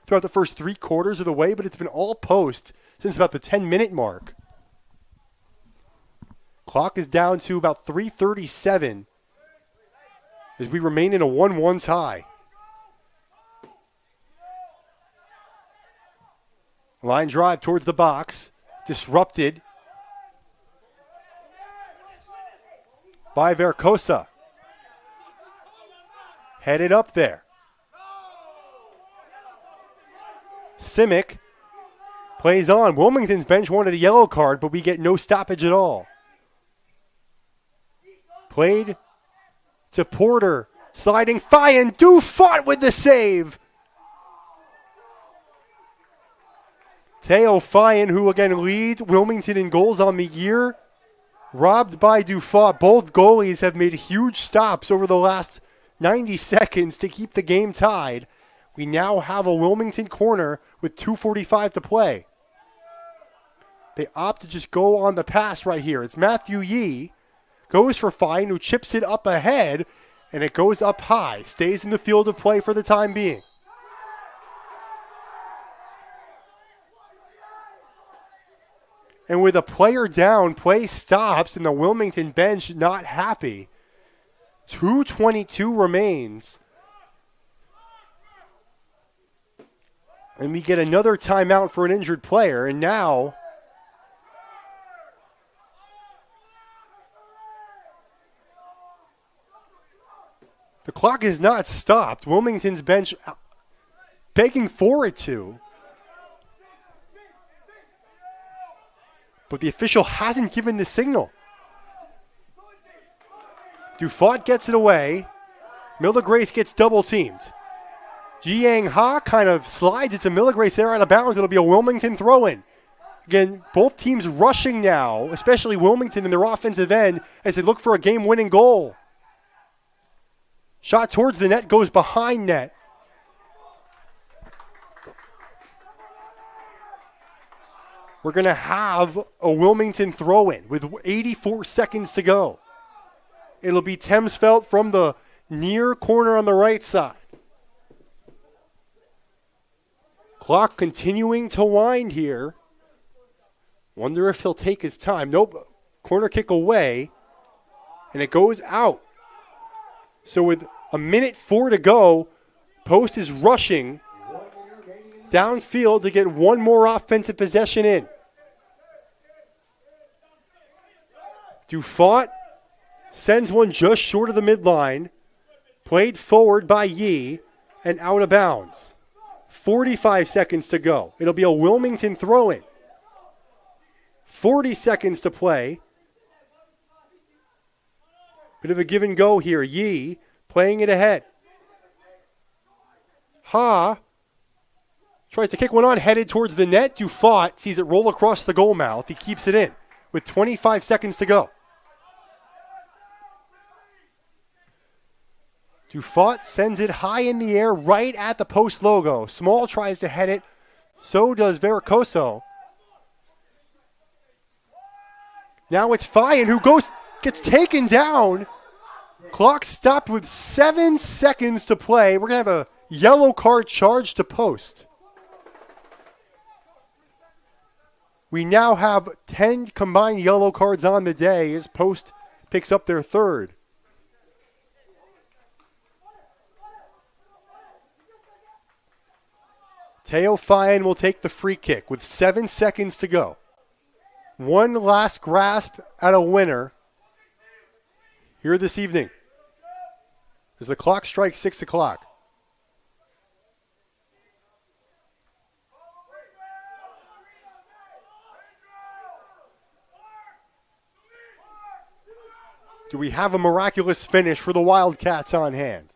throughout the first 3 quarters of the way, but it's been all post since about the 10-minute mark. Clock is down to about 3:37 as we remain in a 1-1 tie. Line drive towards the box, disrupted by Vercosa. Headed up there. Simic plays on. Wilmington's bench wanted a yellow card, but we get no stoppage at all. Played to Porter. Sliding Fyan. Dufont with the save. Teo Fyan, who again leads Wilmington in goals on the year. Robbed by Dufont. Both goalies have made huge stops over the last 90 seconds to keep the game tied. We now have a Wilmington corner with 2:45 to play. They opt to just go on the pass right here. It's Matthew Yee. Goes for Fine, who chips it up ahead. And it goes up high. Stays in the field of play for the time being. And with a player down, play stops, and the Wilmington bench not happy. 2:22 remains. And we get another timeout for an injured player. And now the clock is not stopped. Wilmington's bench begging for it to. But the official hasn't given the signal. Dufort gets it away. Miller-Grace gets double teamed. Jiang Ha kind of slides it to Miller-Grace there out of bounds. It'll be a Wilmington throw-in. Again, both teams rushing now, especially Wilmington in their offensive end, as they look for a game-winning goal. Shot towards the net goes behind net. We're going to have a Wilmington throw-in with 84 seconds to go. It'll be Temsfeld from the near corner on the right side. Clock continuing to wind here. Wonder if he'll take his time. Nope. Corner kick away. And it goes out. So with a minute 4 to go, Post is rushing downfield to get one more offensive possession in. Dufort sends one just short of the midline. Played forward by Yee and out of bounds. 45 seconds to go. It'll be a Wilmington throw-in. 40 seconds to play. Bit of a give and go here. Yee playing it ahead. Ha tries to kick one on, headed towards the net. Dufort sees it roll across the goal mouth. He keeps it in with 25 seconds to go. Dufort sends it high in the air right at the Post logo. Small tries to head it. So does Vericoso. Now it's Fyan who gets taken down. Clock stopped with 7 seconds to play. We're going to have a yellow card charged to Post. We now have 10 combined yellow cards on the day as Post picks up their third. Teo Fyan will take the free kick with 7 seconds to go. One last grasp at a winner here this evening as the clock strikes 6 o'clock. Do we have a miraculous finish for the Wildcats on hand?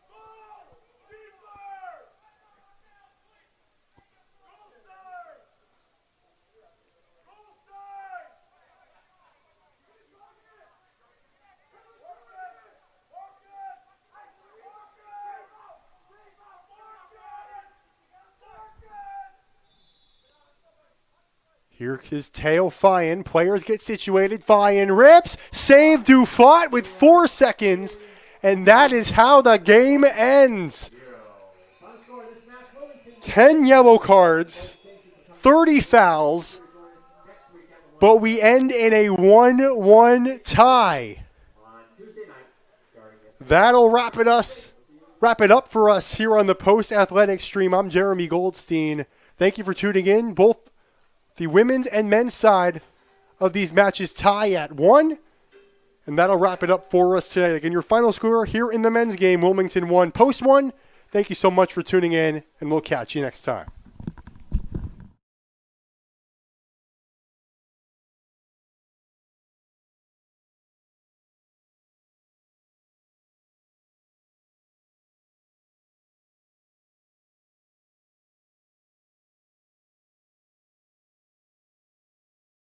Here is Teo Fyan. Players get situated. Fyan rips. Save Dufort with 4 seconds. And that is how the game ends. 10 yellow cards. 30 fouls. But we end in a 1-1 tie. That'll wrap it up for us here on the Post Athletics stream. I'm Jeremy Goldstein. Thank you for tuning in. Both the women's and men's side of these matches tie at 1. And that'll wrap it up for us today. Again, your final score here in the men's game, Wilmington 1, Post 1. Thank you so much for tuning in, and we'll catch you next time.